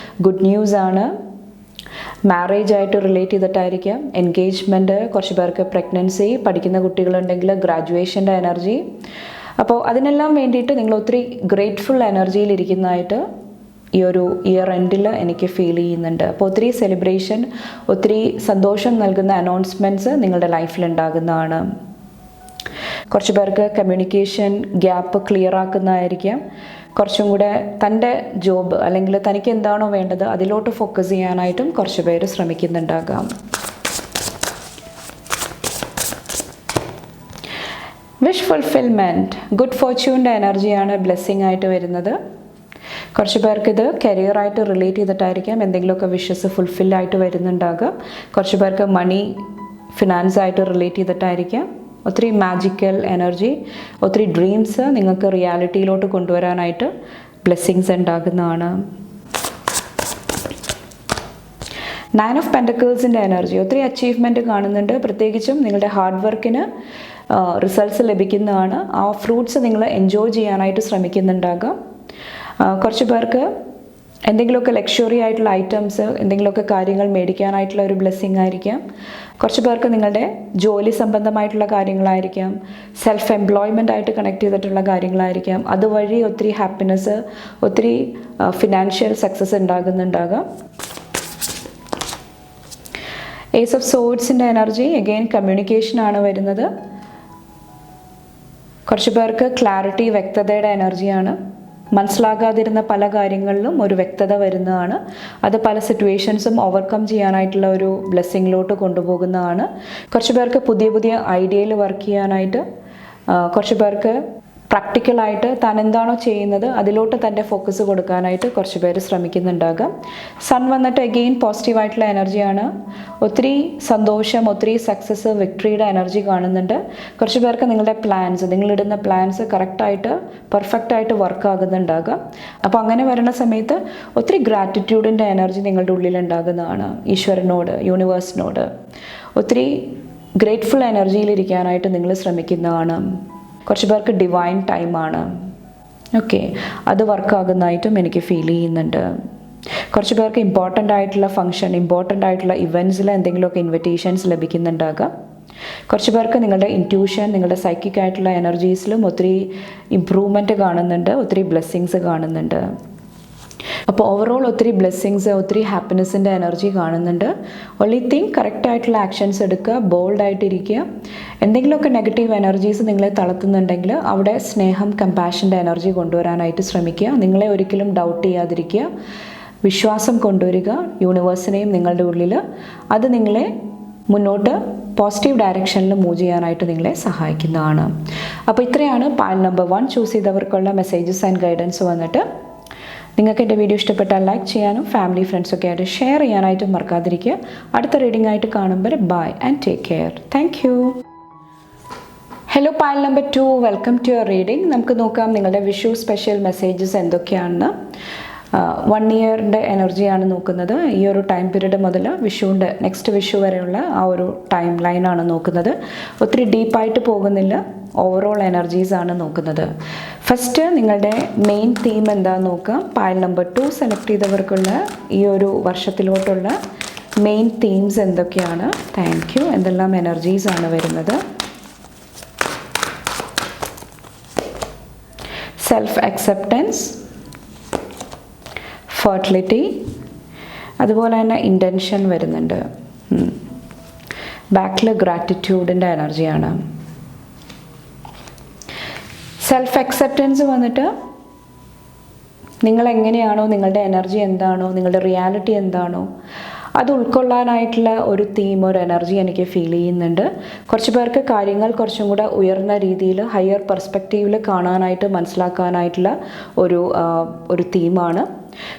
A: ഗുഡ് ന്യൂസ് ആണ്. മാരേജ് ആയിട്ട് റിലേറ്റ് ചെയ്തിട്ടായിരിക്കാം, എൻഗേജ്മെൻറ്റ്, കുറച്ച് പേർക്ക് പ്രഗ്നൻസി, പഠിക്കുന്ന കുട്ടികളുണ്ടെങ്കിൽ ഗ്രാജുവേഷൻ്റെ എനർജി. അപ്പോൾ അതിനെല്ലാം വേണ്ടിയിട്ട് നിങ്ങൾ ഒത്തിരി ഗ്രേറ്റ്ഫുൾ എനർജിയിൽ ഇരിക്കുന്നതായിട്ട് ഈ ഒരു ഇയർ എൻഡിൽ എനിക്ക് ഫീൽ ചെയ്യുന്നുണ്ട്. അപ്പോൾ ഒത്തിരി സെലിബ്രേഷൻ, ഒത്തിരി സന്തോഷം നൽകുന്ന അനൗൺസ്മെൻറ്റ്സ് നിങ്ങളുടെ ലൈഫിൽ ഉണ്ടാകുന്നതാണ്. കുറച്ച് പേർക്ക് കമ്മ്യൂണിക്കേഷൻ ഗ്യാപ്പ് ക്ലിയർ ആക്കുന്നതായിരിക്കാം. കുറച്ചും കൂടെ തൻ്റെ ജോബ് അല്ലെങ്കിൽ തനിക്ക് എന്താണോ വേണ്ടത് അതിലോട്ട് ഫോക്കസ് ചെയ്യാനായിട്ടും കുറച്ച് പേര് ശ്രമിക്കുന്നുണ്ടാകാം. വിഷ് ഫുൾഫിൽമെൻറ്റ്, ഗുഡ് ഫോർച്യൂണിൻ്റെ എനർജിയാണ് ബ്ലെസ്സിങ് ആയിട്ട് വരുന്നത്. കുറച്ച് പേർക്ക് ഇത് കരിയറായിട്ട് റിലേറ്റ് ചെയ്തിട്ടായിരിക്കാം എന്തെങ്കിലുമൊക്കെ വിഷസ് ഫുൾഫില്ലായിട്ട് വരുന്നുണ്ടാകാം. കുറച്ച് പേർക്ക് മണി, ഫിനാൻസ് ആയിട്ട് റിലേറ്റ് ചെയ്തിട്ടായിരിക്കാം. ഒത്തിരി മാജിക്കൽ എനർജി, ഒത്തിരി ഡ്രീംസ് നിങ്ങൾക്ക് റിയാലിറ്റിയിലോട്ട് കൊണ്ടുവരാനായിട്ട് ബ്ലെസ്സിങ്സ് ഉണ്ടാകുന്നതാണ്. 9 ഓഫ് പെൻറ്റക്കിൾസിൻ്റെ എനർജി. ഒത്തിരി അച്ചീവ്മെൻറ്റ് കാണുന്നുണ്ട്. പ്രത്യേകിച്ചും നിങ്ങളുടെ ഹാർഡ് വർക്കിന് റിസൾട്ട്സ് ലഭിക്കുന്നതാണ്. ആ ഫ്രൂട്ട്സ് നിങ്ങൾ എൻജോയ് ചെയ്യാനായിട്ട് ശ്രമിക്കുന്നുണ്ടാകാം. കുറച്ച് പേർക്ക് എന്തെങ്കിലുമൊക്കെ ലക്ഷറി ആയിട്ടുള്ള ഐറ്റംസ്, എന്തെങ്കിലുമൊക്കെ കാര്യങ്ങൾ മേടിക്കാനായിട്ടുള്ള ഒരു ബ്ലെസ്സിങ് ആയിരിക്കാം. കുറച്ച് പേർക്ക് നിങ്ങളുടെ ജോലി സംബന്ധമായിട്ടുള്ള കാര്യങ്ങളായിരിക്കാം, സെൽഫ് എംപ്ലോയ്മെൻ്റ് ആയിട്ട് കണക്ട് ചെയ്തിട്ടുള്ള കാര്യങ്ങളായിരിക്കാം. അതുവഴി ഒത്തിരി ഹാപ്പിനെസ്, ഒത്തിരി ഫിനാൻഷ്യൽ സക്സസ് ഉണ്ടാകുന്നുണ്ടാകാം. ഏസ് ഓഫ് സോഡ്സിൻ്റെ എനർജി അഗെയിൻ കമ്മ്യൂണിക്കേഷനാണ് വരുന്നത്. കുറച്ച് പേർക്ക് ക്ലാരിറ്റി, വ്യക്തതയുടെ എനർജിയാണ്. മനസ്സിലാകാതിരുന്ന പല കാര്യങ്ങളിലും ഒരു വ്യക്തത വരുന്നതാണ്. അത് പല സിറ്റുവേഷൻസും ഓവർകം ചെയ്യാനായിട്ടുള്ള ഒരു ബ്ലെസ്സിങ്ങിലോട്ട് കൊണ്ടുപോകുന്നതാണ്. കുറച്ച് പേർക്ക് പുതിയ പുതിയ ഐഡിയയിൽ വർക്ക് ചെയ്യാനായിട്ട്, കുറച്ച് പേർക്ക് പ്രാക്ടിക്കലായിട്ട് താൻ എന്താണോ ചെയ്യുന്നത് അതിലോട്ട് തൻ്റെ ഫോക്കസ് കൊടുക്കാനായിട്ട് കുറച്ച് പേര് ശ്രമിക്കുന്നുണ്ടാകാം. സൺ വന്നിട്ട് അഗെയിൻ പോസിറ്റീവായിട്ടുള്ള എനർജിയാണ്. ഒത്തിരി സന്തോഷം, ഒത്തിരി സക്സസ്, വിക്ടറിയുടെ എനർജി കാണുന്നുണ്ട്. കുറച്ച് പേർക്ക് നിങ്ങളുടെ പ്ലാൻസ്, നിങ്ങളിടുന്ന പ്ലാൻസ് കറക്റ്റായിട്ട് പെർഫെക്റ്റായിട്ട് വർക്ക് ആകുന്നുണ്ടാകാം. അപ്പോൾ അങ്ങനെ വരുന്ന സമയത്ത് ഒത്തിരി ഗ്രാറ്റിറ്റ്യൂഡിൻ്റെ എനർജി നിങ്ങളുടെ ഉള്ളിൽ ഉണ്ടാകുന്നതാണ്. ഈശ്വരനോട്, യൂണിവേഴ്സിനോട് ഒത്തിരി ഗ്രേറ്റ്ഫുൾ എനർജിയിലിരിക്കാനായിട്ട് നിങ്ങൾ ശ്രമിക്കുന്നതാണ്. കുറച്ച് പേർക്ക് ഡിവൈൻ ടൈമാണ്. ഓക്കെ, അത് വർക്കാകുന്നതായിട്ടും എനിക്ക് ഫീൽ ചെയ്യുന്നുണ്ട്. കുറച്ച് പേർക്ക് ഇമ്പോർട്ടൻ്റ് ആയിട്ടുള്ള ഫംഗ്ഷൻ, ഇമ്പോർട്ടൻ്റ് ആയിട്ടുള്ള ഇവൻറ്റ്സിൽ എന്തെങ്കിലുമൊക്കെ ഇൻവിറ്റേഷൻസ് ലഭിക്കുന്നുണ്ടാകാം. കുറച്ച് പേർക്ക് നിങ്ങളുടെ ഇൻറ്റ്യൂഷൻ, നിങ്ങളുടെ സൈക്കിക് ആയിട്ടുള്ള എനർജീസിലും ഒത്തിരി ഇമ്പ്രൂവ്മെൻറ്റ് കാണുന്നുണ്ട്, ഒത്തിരി ബ്ലെസ്സിങ്സ് കാണുന്നുണ്ട്. അപ്പോൾ ഓവറോൾ ഒത്തിരി ബ്ലെസ്സിങ്സ്, ഒത്തിരി ഹാപ്പിനെസ്സിൻ്റെ എനർജി കാണുന്നുണ്ട്. ഒൺലി തിങ് കറക്റ്റായിട്ടുള്ള ആക്ഷൻസ് എടുക്കുക, ബോൾഡായിട്ടിരിക്കുക. എന്തെങ്കിലുമൊക്കെ നെഗറ്റീവ് എനർജീസ് നിങ്ങളെ തളർത്തുന്നുണ്ടെങ്കിൽ അവിടെ സ്നേഹം, കമ്പാഷൻ്റെ എനർജി കൊണ്ടുവരാനായിട്ട് ശ്രമിക്കുക. നിങ്ങളെ ഒരിക്കലും ഡൗട്ട് ചെയ്യാതിരിക്കുക, വിശ്വാസം കൊണ്ടുവരിക യൂണിവേഴ്സിനെയും നിങ്ങളുടെ ഉള്ളിൽ. അത് നിങ്ങളെ മുന്നോട്ട് പോസിറ്റീവ് ഡയറക്ഷനിൽ മൂവ് ചെയ്യാനായിട്ട് നിങ്ങളെ സഹായിക്കുന്നതാണ്. അപ്പോൾ ഇത്രയാണ് പാൽ നമ്പർ 1 ചൂസ് ചെയ്തവർക്കുള്ള മെസ്സേജസ് ആൻഡ് ഗൈഡൻസ് വന്നിട്ട്. നിങ്ങൾക്ക് എൻ്റെ വീഡിയോ ഇഷ്ടപ്പെട്ടാൽ ലൈക്ക് ചെയ്യാനും ഫാമിലി ഫ്രണ്ട്സൊക്കെ ആയിട്ട് ഷെയർ ചെയ്യാനായിട്ടും മറക്കാതിരിക്കുക. അടുത്ത റീഡിംഗ് ആയിട്ട് കാണുമ്പോൾ bye and take care. Thank you. Hello pile number 2, welcome to your reading. നമുക്ക് നോക്കാം നിങ്ങളുടെ വിഷു സ്പെഷ്യൽ മെസ്സേജസ് എന്തൊക്കെയാണെന്ന്. 1 ഇയറിൻ്റെ എനർജിയാണ് നോക്കുന്നത്. ഈ ഒരു ടൈം പീരീഡ് മുതൽ വിഷുവിൻ്റെ നെക്സ്റ്റ് വിഷു വരെയുള്ള ആ ഒരു ടൈം ലൈനാണ് നോക്കുന്നത്. ഒത്തിരി ഡീപ്പായിട്ട് പോകുന്നില്ല, ഓവറോൾ എനർജീസാണ് നോക്കുന്നത്. ഫസ്റ്റ് നിങ്ങളുടെ മെയിൻ തീം എന്താണെന്ന് നോക്കാം. പായൽ നമ്പർ 2 സെലക്ട് ചെയ്തവർക്കുള്ള ഈ ഒരു വർഷത്തിലോട്ടുള്ള മെയിൻ തീംസ് എന്തൊക്കെയാണ്? Thank you. എന്തെല്ലാം എനർജീസാണ് വരുന്നത്? സെൽഫ് അക്സെപ്റ്റൻസ്, ഫെർട്ടിലിറ്റി, അതുപോലെ തന്നെ ഇൻറ്റൻഷൻ വരുന്നുണ്ട്. ബാക്കിൽ ഗ്രാറ്റിറ്റ്യൂഡിൻ്റെ എനർജിയാണ്. സെൽഫ് അക്സെപ്റ്റൻസ് വന്നിട്ട് നിങ്ങളെങ്ങനെയാണോ, നിങ്ങളുടെ എനർജി എന്താണോ, നിങ്ങളുടെ റിയാലിറ്റി എന്താണോ അത് ഉൾക്കൊള്ളാനായിട്ടുള്ള ഒരു തീം, ഒരു എനർജി എനിക്ക് ഫീൽ ചെയ്യുന്നുണ്ട്. കുറച്ച് പേർക്ക് കാര്യങ്ങൾ കുറച്ചും കൂടെ ഉയർന്ന രീതിയിൽ, ഹയർ പെർസ്പെക്റ്റീവിൽ കാണാനായിട്ട്, മനസ്സിലാക്കാനായിട്ടുള്ള ഒരു തീമാണ്.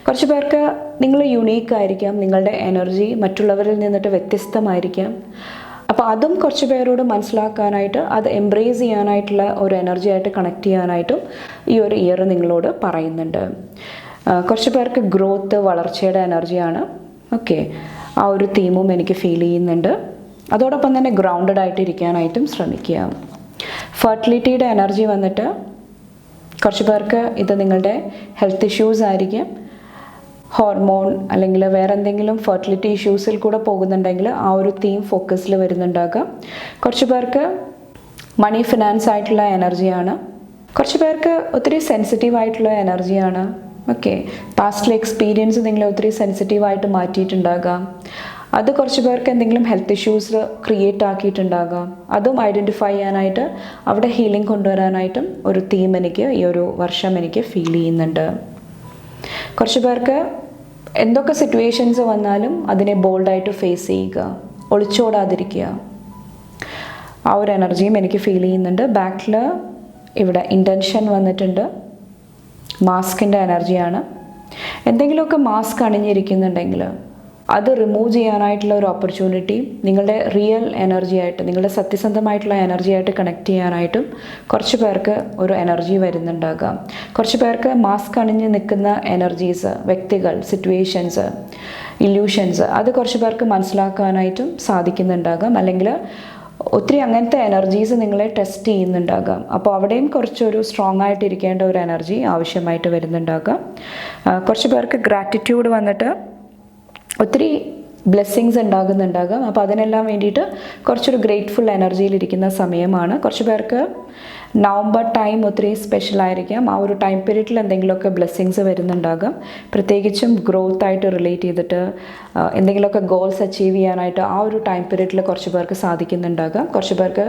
A: കുറച്ച് പേർക്ക് നിങ്ങൾ യുണീക്ക് ആയിരിക്കാം, നിങ്ങളുടെ എനർജി മറ്റുള്ളവരിൽ നിന്നിട്ട് വ്യത്യസ്തമായിരിക്കാം. അപ്പോൾ അതും കുറച്ച് പേരോട് മനസ്സിലാക്കാനായിട്ട്, അത് എംബ്രേസ് ചെയ്യാനായിട്ടുള്ള ഒരു എനർജി ആയിട്ട് കണക്ട് ചെയ്യാനായിട്ടും ഈ ഒരു ഇയർ നിങ്ങളോട് പറയുന്നുണ്ട്. കുറച്ച് പേർക്ക് ഗ്രോത്ത്, വളർച്ചയുടെ എനർജിയാണ്. ഓക്കെ, ആ ഒരു തീമും എനിക്ക് ഫീൽ ചെയ്യുന്നുണ്ട്. അതോടൊപ്പം തന്നെ ഗ്രൗണ്ടഡ് ആയിട്ട് ഇരിക്കാനായിട്ടും ശ്രമിക്കുക. ഫെർട്ടിലിറ്റിയുടെ എനർജി വന്നിട്ട് കുറച്ച് പേർക്ക് ഇത് നിങ്ങളുടെ ഹെൽത്ത് ഇഷ്യൂസ് ആയിരിക്കും. ഹോർമോൺ അല്ലെങ്കിൽ വേറെ എന്തെങ്കിലും ഫെർട്ടിലിറ്റി ഇഷ്യൂസിൽ കൂടെ പോകുന്നുണ്ടെങ്കിൽ ആ ഒരു തീം ഫോക്കസിൽ വരുന്നുണ്ടാകാം. കുറച്ച് പേർക്ക് മണി, ഫിനാൻസ് ആയിട്ടുള്ള എനർജിയാണ്. കുറച്ച് പേർക്ക് ഒത്തിരി സെൻസിറ്റീവായിട്ടുള്ള എനർജിയാണ്. ഓക്കെ, പാസ്റ്റിലെ എക്സ്പീരിയൻസ് നിങ്ങളെ ഒത്തിരി സെൻസിറ്റീവായിട്ട് മാറ്റിയിട്ടുണ്ടാകാം. അത് കുറച്ച് പേർക്ക് എന്തെങ്കിലും ഹെൽത്ത് ഇഷ്യൂസ് ക്രിയേറ്റ് ആക്കിയിട്ടുണ്ടാകാം. അതും ഐഡൻറ്റിഫൈ ചെയ്യാനായിട്ട്, അവിടെ ഹീലിംഗ് കൊണ്ടുവരാനായിട്ടും ഒരു തീം എനിക്ക് ഈ ഒരു വർഷം എനിക്ക് ഫീൽ ചെയ്യുന്നുണ്ട്. കുറച്ച് പേർക്ക് എന്തൊക്കെ സിറ്റുവേഷൻസ് വന്നാലും അതിനെ ബോൾഡായിട്ട് ഫേസ് ചെയ്യുക, ഒളിച്ചോടാതിരിക്കുക, ആ ഒരു എനർജിയും എനിക്ക് ഫീൽ ചെയ്യുന്നുണ്ട്. ബാക്കിൽ ഇവിടെ ഇൻറ്റൻഷൻ വന്നിട്ടുണ്ട്. മാസ്കിൻ്റെ എനർജിയാണ്. എന്തെങ്കിലുമൊക്കെ മാസ്ക് അണിഞ്ഞിരിക്കുന്നുണ്ടെങ്കിൽ അത് റിമൂവ് ചെയ്യാനായിട്ടുള്ള ഒരു ഓപ്പർച്യൂണിറ്റി, നിങ്ങളുടെ റിയൽ എനർജി ആയിട്ട്, നിങ്ങളുടെ സത്യസന്ധമായിട്ടുള്ള എനർജി ആയിട്ട് കണക്ട് ചെയ്യാനായിട്ടും കുറച്ച് പേർക്ക് ഒരു എനർജി വരുന്നുണ്ടാകാം. കുറച്ച് പേർക്ക് മാസ്ക് അണിഞ്ഞ് നിൽക്കുന്ന എനർജീസ്, വ്യക്തികൾ, സിറ്റുവേഷൻസ്, ഇല്യൂഷൻസ് അത് കുറച്ച് പേർക്ക് മനസ്സിലാക്കാനായിട്ടും സാധിക്കുന്നുണ്ടാകാം. അല്ലെങ്കിൽ ഒത്തിരി അങ്ങനത്തെ എനർജീസ് നിങ്ങളെ ടെസ്റ്റ് ചെയ്യുന്നുണ്ടാകാം. അപ്പോൾ അവിടെയും കുറച്ചൊരു സ്ട്രോങ് ആയിട്ടിരിക്കേണ്ട ഒരു എനർജി ആവശ്യമായിട്ട് വരുന്നുണ്ടാകാം. കുറച്ച് പേർക്ക് ഗ്രാറ്റിറ്റ്യൂഡ് വന്നിട്ട് ഒത്തിരി ബ്ലെസ്സിങ്സ് ഉണ്ടാകുന്നുണ്ടാകാം. അപ്പോൾ അതിനെല്ലാം വേണ്ടിയിട്ട് കുറച്ചൊരു ഗ്രേറ്റ്ഫുൾ എനർജിയിലിരിക്കുന്ന സമയമാണ്. കുറച്ച് പേർക്ക് നവംബർ ടൈം ഒത്തിരി സ്പെഷ്യലായിരിക്കാം. ആ ഒരു ടൈം പീരീഡിൽ എന്തെങ്കിലുമൊക്കെ ബ്ലെസ്സിങ്സ് വരുന്നുണ്ടാകാം. പ്രത്യേകിച്ചും ഗ്രോത്ത് ആയിട്ട് റിലേറ്റ് ചെയ്തിട്ട് എന്തെങ്കിലുമൊക്കെ ഗോൾസ് അച്ചീവ് ചെയ്യാനായിട്ട് ആ ഒരു ടൈം പീരീഡിൽ കുറച്ച് പേർക്ക് സാധിക്കുന്നുണ്ടാകാം. കുറച്ച് പേർക്ക്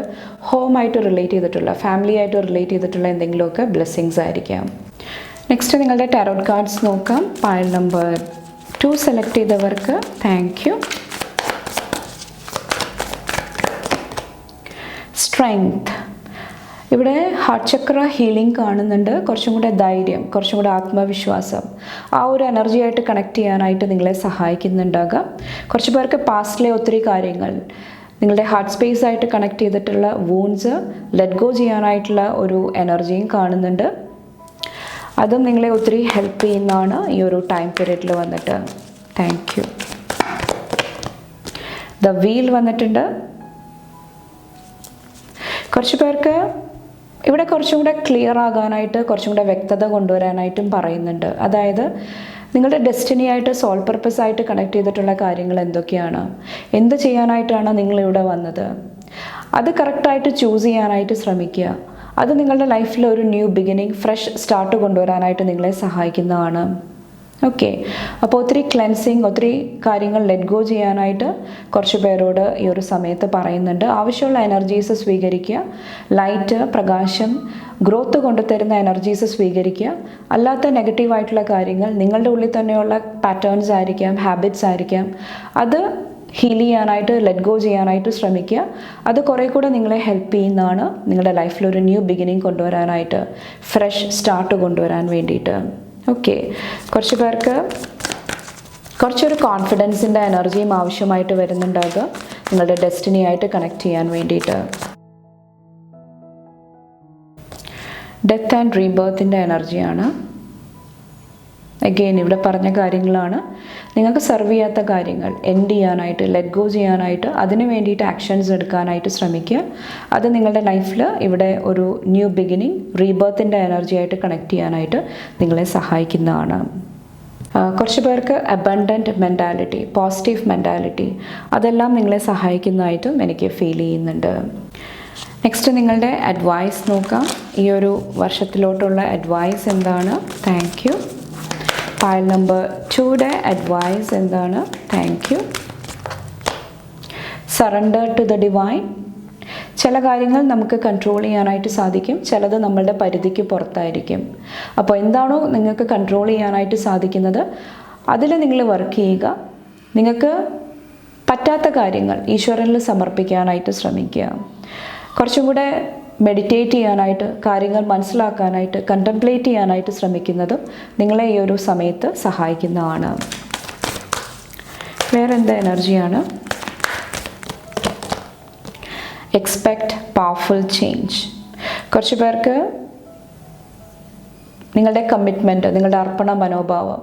A: ഹോമായിട്ട് റിലേറ്റ് ചെയ്തിട്ടുള്ള, ഫാമിലി ആയിട്ട് റിലേറ്റ് ചെയ്തിട്ടുള്ള എന്തെങ്കിലുമൊക്കെ ബ്ലെസ്സിങ്സ് ആയിരിക്കാം. നെക്സ്റ്റ് നിങ്ങളുടെ ടാരോട്ട് കാർഡ്സ് നോക്കാം. പൈൽ നമ്പർ 2 സെലക്ട് ചെയ്തവർക്ക് താങ്ക് യു. സ്ട്രെങ്ത്. ഇവിടെ ഹാർട്ട് ചക്ര ഹീലിംഗ് കാണുന്നുണ്ട്. കുറച്ചും കൂടെ ധൈര്യം, കുറച്ചും കൂടെ ആത്മവിശ്വാസം, ആ ഒരു എനർജിയായിട്ട് കണക്ട് ചെയ്യാനായിട്ട് നിങ്ങളെ സഹായിക്കുന്നുണ്ടാകാം. കുറച്ച് പേർക്ക് പാസ്റ്റിലെ ഒത്തിരി കാര്യങ്ങൾ നിങ്ങളുടെ ഹാർട്ട് സ്പേസ് ആയിട്ട് കണക്ട് ചെയ്തിട്ടുള്ള വൂൺസ് ലെറ്റ് ഗോ ചെയ്യാനായിട്ടുള്ള ഒരു എനർജിയും കാണുന്നുണ്ട്. അതും നിങ്ങളെ ഒത്തിരി ഹെൽപ്പ് ചെയ്യുന്നതാണ് ഈ ഒരു ടൈം പീരീഡിൽ വന്നിട്ട്. Thank you. ദ വീൽ വന്നിട്ടുണ്ട്. കുറച്ച് പേർക്ക് ഇവിടെ കുറച്ചും കൂടെ ക്ലിയർ ആകാനായിട്ട്, കുറച്ചും കൂടെ വ്യക്തത കൊണ്ടുവരാനായിട്ടും പറയുന്നുണ്ട്. അതായത് നിങ്ങളുടെ ഡെസ്റ്റിനി ആയിട്ട്, സോൾ പർപ്പസ് ആയിട്ട് കണക്ട് ചെയ്തിട്ടുള്ള കാര്യങ്ങൾ എന്തൊക്കെയാണ്, എന്ത് ചെയ്യാനായിട്ടാണ് നിങ്ങളിവിടെ വന്നത്, അത് കറക്റ്റായിട്ട് ചൂസ് ചെയ്യാനായിട്ട് ശ്രമിക്കുക. അത് നിങ്ങളുടെ ലൈഫിൽ ഒരു ന്യൂ ബിഗിനിങ്, ഫ്രഷ് സ്റ്റാർട്ട് കൊണ്ടുവരാനായിട്ട് നിങ്ങളെ സഹായിക്കുന്നതാണ്. ഓക്കെ, അപ്പോൾ ഒത്തിരി ക്ലെൻസിങ്, ഒത്തിരി കാര്യങ്ങൾ ലെറ്റ് ഗോ ചെയ്യാനായിട്ട് കുറച്ച് പേരോട് ഈ ഒരു സമയത്ത് പറയുന്നുണ്ട്. ആവശ്യമുള്ള എനർജീസ് സ്വീകരിക്കുക. ലൈറ്റ്, പ്രകാശം, ഗ്രോത്ത് കൊണ്ടുതരുന്ന എനർജീസ് സ്വീകരിക്കുക. അല്ലാത്ത നെഗറ്റീവായിട്ടുള്ള കാര്യങ്ങൾ, നിങ്ങളുടെ ഉള്ളിൽ തന്നെയുള്ള പാറ്റേൺസ് ആയിരിക്കാം, ഹാബിറ്റ്സ് ആയിരിക്കാം, അത് ഹീൽ ചെയ്യാനായിട്ട്, ലെറ്റ് ഗോ ചെയ്യാനായിട്ട് ശ്രമിക്കുക. അത് കുറേ കൂടെ നിങ്ങളെ ഹെൽപ്പ് ചെയ്യുന്നതാണ് നിങ്ങളുടെ ലൈഫിൽ ഒരു ന്യൂ ബിഗിനിങ് കൊണ്ടുവരാനായിട്ട്, ഫ്രഷ് സ്റ്റാർട്ട് കൊണ്ടുവരാൻ വേണ്ടിയിട്ട്. ഓക്കെ, കുറച്ച് പേർക്ക് കുറച്ചൊരു കോൺഫിഡൻസിൻ്റെ എനർജിയും ആവശ്യമായിട്ട് വരുന്നുണ്ടാകുക നിങ്ങളുടെ ഡെസ്റ്റിനി ആയിട്ട് കണക്ട് ചെയ്യാൻ വേണ്ടിയിട്ട്. ഡെത്ത് ആൻഡ് റീബർത്തിൻ്റെ എനർജിയാണ്. അഗെയിൻ ഇവിടെ പറഞ്ഞ കാര്യങ്ങളാണ്. നിങ്ങൾക്ക് സെർവ് ചെയ്യാത്ത കാര്യങ്ങൾ എൻഡ് ചെയ്യാനായിട്ട്, ലെറ്റ് ഗോ ചെയ്യാനായിട്ട്, അതിന് വേണ്ടിയിട്ട് ആക്ഷൻസ് എടുക്കാനായിട്ട് ശ്രമിക്കുക. അത് നിങ്ങളുടെ ലൈഫിൽ ഇവിടെ ഒരു ന്യൂ ബിഗിനിങ്, റീബർത്തിൻ്റെ എനർജി ആയിട്ട് കണക്ട് ചെയ്യാനായിട്ട് നിങ്ങളെ സഹായിക്കുന്നതാണ്. കുറച്ച് പേർക്ക് അബണ്ടൻറ്റ് മെൻറ്റാലിറ്റി, പോസിറ്റീവ് മെൻറ്റാലിറ്റി, അതെല്ലാം നിങ്ങളെ സഹായിക്കുന്നതായിട്ടും എനിക്ക് ഫീൽ ചെയ്യുന്നുണ്ട്. നെക്സ്റ്റ് നിങ്ങളുടെ അഡ്വൈസ് നോക്കാം. ഈ ഒരു വർഷത്തിലോട്ടുള്ള അഡ്വൈസ് എന്താണ്? Thank you. ഫയൽ നമ്പർ 2യുടെ അഡ്വൈസ് എന്താണ്? Thank you. Surrender to the divine. ചില കാര്യങ്ങൾ നമുക്ക് കൺട്രോൾ ചെയ്യാനായിട്ട് സാധിക്കും, ചിലത് നമ്മളുടെ പരിധിക്ക് പുറത്തായിരിക്കും. അപ്പോൾ എന്താണോ നിങ്ങൾക്ക് കൺട്രോൾ ചെയ്യാനായിട്ട് സാധിക്കുന്നത് അതിൽ നിങ്ങൾ വർക്ക് ചെയ്യുക. നിങ്ങൾക്ക് പറ്റാത്ത കാര്യങ്ങൾ ഈശ്വരനിൽ സമർപ്പിക്കാനായിട്ട് ശ്രമിക്കുക. കുറച്ചും കൂടെ മെഡിറ്റേറ്റ് ചെയ്യാനായിട്ട്, കാര്യങ്ങൾ മനസ്സിലാക്കാനായിട്ട്, കണ്ടംപ്ലേറ്റ് ചെയ്യാനായിട്ട് ശ്രമിക്കുന്നതും നിങ്ങളെ ഈ ഒരു സമയത്ത് സഹായിക്കുന്നതാണ്. വേറെ എന്താ എനർജിയാണ്? Expect powerful change. കുറച്ച് പേർക്ക് നിങ്ങളുടെ കമ്മിറ്റ്മെൻറ്റ്, നിങ്ങളുടെ അർപ്പണ മനോഭാവം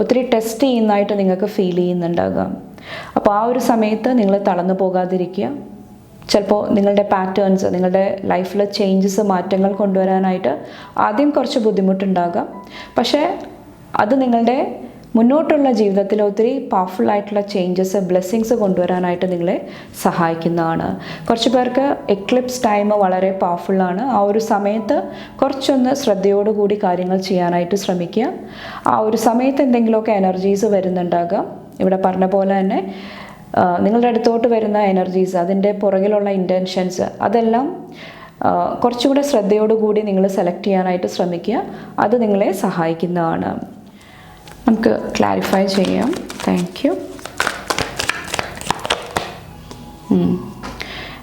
A: ഒത്തിരി ടെസ്റ്റ് ചെയ്യുന്നതായിട്ട് നിങ്ങൾക്ക് ഫീൽ ചെയ്യുന്നുണ്ടാകാം. അപ്പോൾ ആ ഒരു സമയത്ത് നിങ്ങൾ തളർന്നു പോകാതിരിക്കുക. ചിലപ്പോൾ നിങ്ങളുടെ പാറ്റേൺസ്, നിങ്ങളുടെ ലൈഫിൽ ചേഞ്ചസ്, മാറ്റങ്ങൾ കൊണ്ടുവരാനായിട്ട് ആദ്യം കുറച്ച് ബുദ്ധിമുട്ടുണ്ടാകാം. പക്ഷേ അത് നിങ്ങളുടെ മുന്നോട്ടുള്ള ജീവിതത്തിൽ ഒത്തിരി പവർഫുൾ ആയിട്ടുള്ള ചേഞ്ചസ്, ബ്ലെസ്സിങ്സ് കൊണ്ടുവരാനായിട്ട് നിങ്ങളെ സഹായിക്കുന്നതാണ്. കുറച്ച് പേർക്ക് എക്ലിപ്സ് ടൈം വളരെ പവർഫുള്ളാണ്. ആ ഒരു സമയത്ത് കുറച്ചൊന്ന് ശ്രദ്ധയോടുകൂടി കാര്യങ്ങൾ ചെയ്യാനായിട്ട് ശ്രമിക്കുക. ആ ഒരു സമയത്ത് എന്തെങ്കിലുമൊക്കെ എനർജീസ് വരുന്നുണ്ടാകാം. ഇവിടെ പറഞ്ഞ പോലെ തന്നെ നിങ്ങളുടെ അടുത്തോട്ട് വരുന്ന എനർജീസ്, അതിൻ്റെ പുറകിലുള്ള ഇൻറ്റൻഷൻസ്, അതെല്ലാം കുറച്ചുകൂടെ ശ്രദ്ധയോടുകൂടി നിങ്ങൾ സെലക്ട് ചെയ്യാനായിട്ട് ശ്രമിക്കുക. അത് നിങ്ങളെ സഹായിക്കുന്നതാണ്. നമുക്ക് ക്ലാരിഫൈ ചെയ്യാം. Thank you.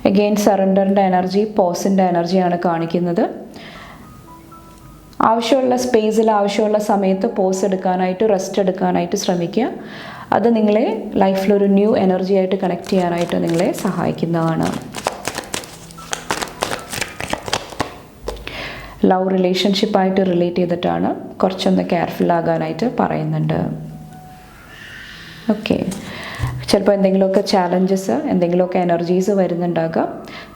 A: അഗെയിൻ സറണ്ടറിൻ്റെ എനർജി, പോസിൻ്റെ എനർജിയാണ് കാണിക്കുന്നത്. ആവശ്യമുള്ള സ്പേസിൽ, ആവശ്യമുള്ള സമയത്ത് പോസ് എടുക്കാനായിട്ട്, റെസ്റ്റ് എടുക്കാനായിട്ട് ശ്രമിക്കുക. അത് നിങ്ങളെ ലൈഫിലൊരു ന്യൂ എനർജി ആയിട്ട് കണക്ട് ചെയ്യാനായിട്ട് നിങ്ങളെ സഹായിക്കുന്നതാണ്. ലവ് റിലേഷൻഷിപ്പായിട്ട് റിലേറ്റ് ചെയ്തിട്ടാണ് കുറച്ചൊന്ന് കെയർഫുൾ ആകാനായിട്ട് പറയുന്നുണ്ട്. ഓക്കെ, ചിലപ്പോൾ എന്തെങ്കിലുമൊക്കെ ചാലഞ്ചസ്, എന്തെങ്കിലുമൊക്കെ എനർജീസ് വരുന്നുണ്ടാകാം.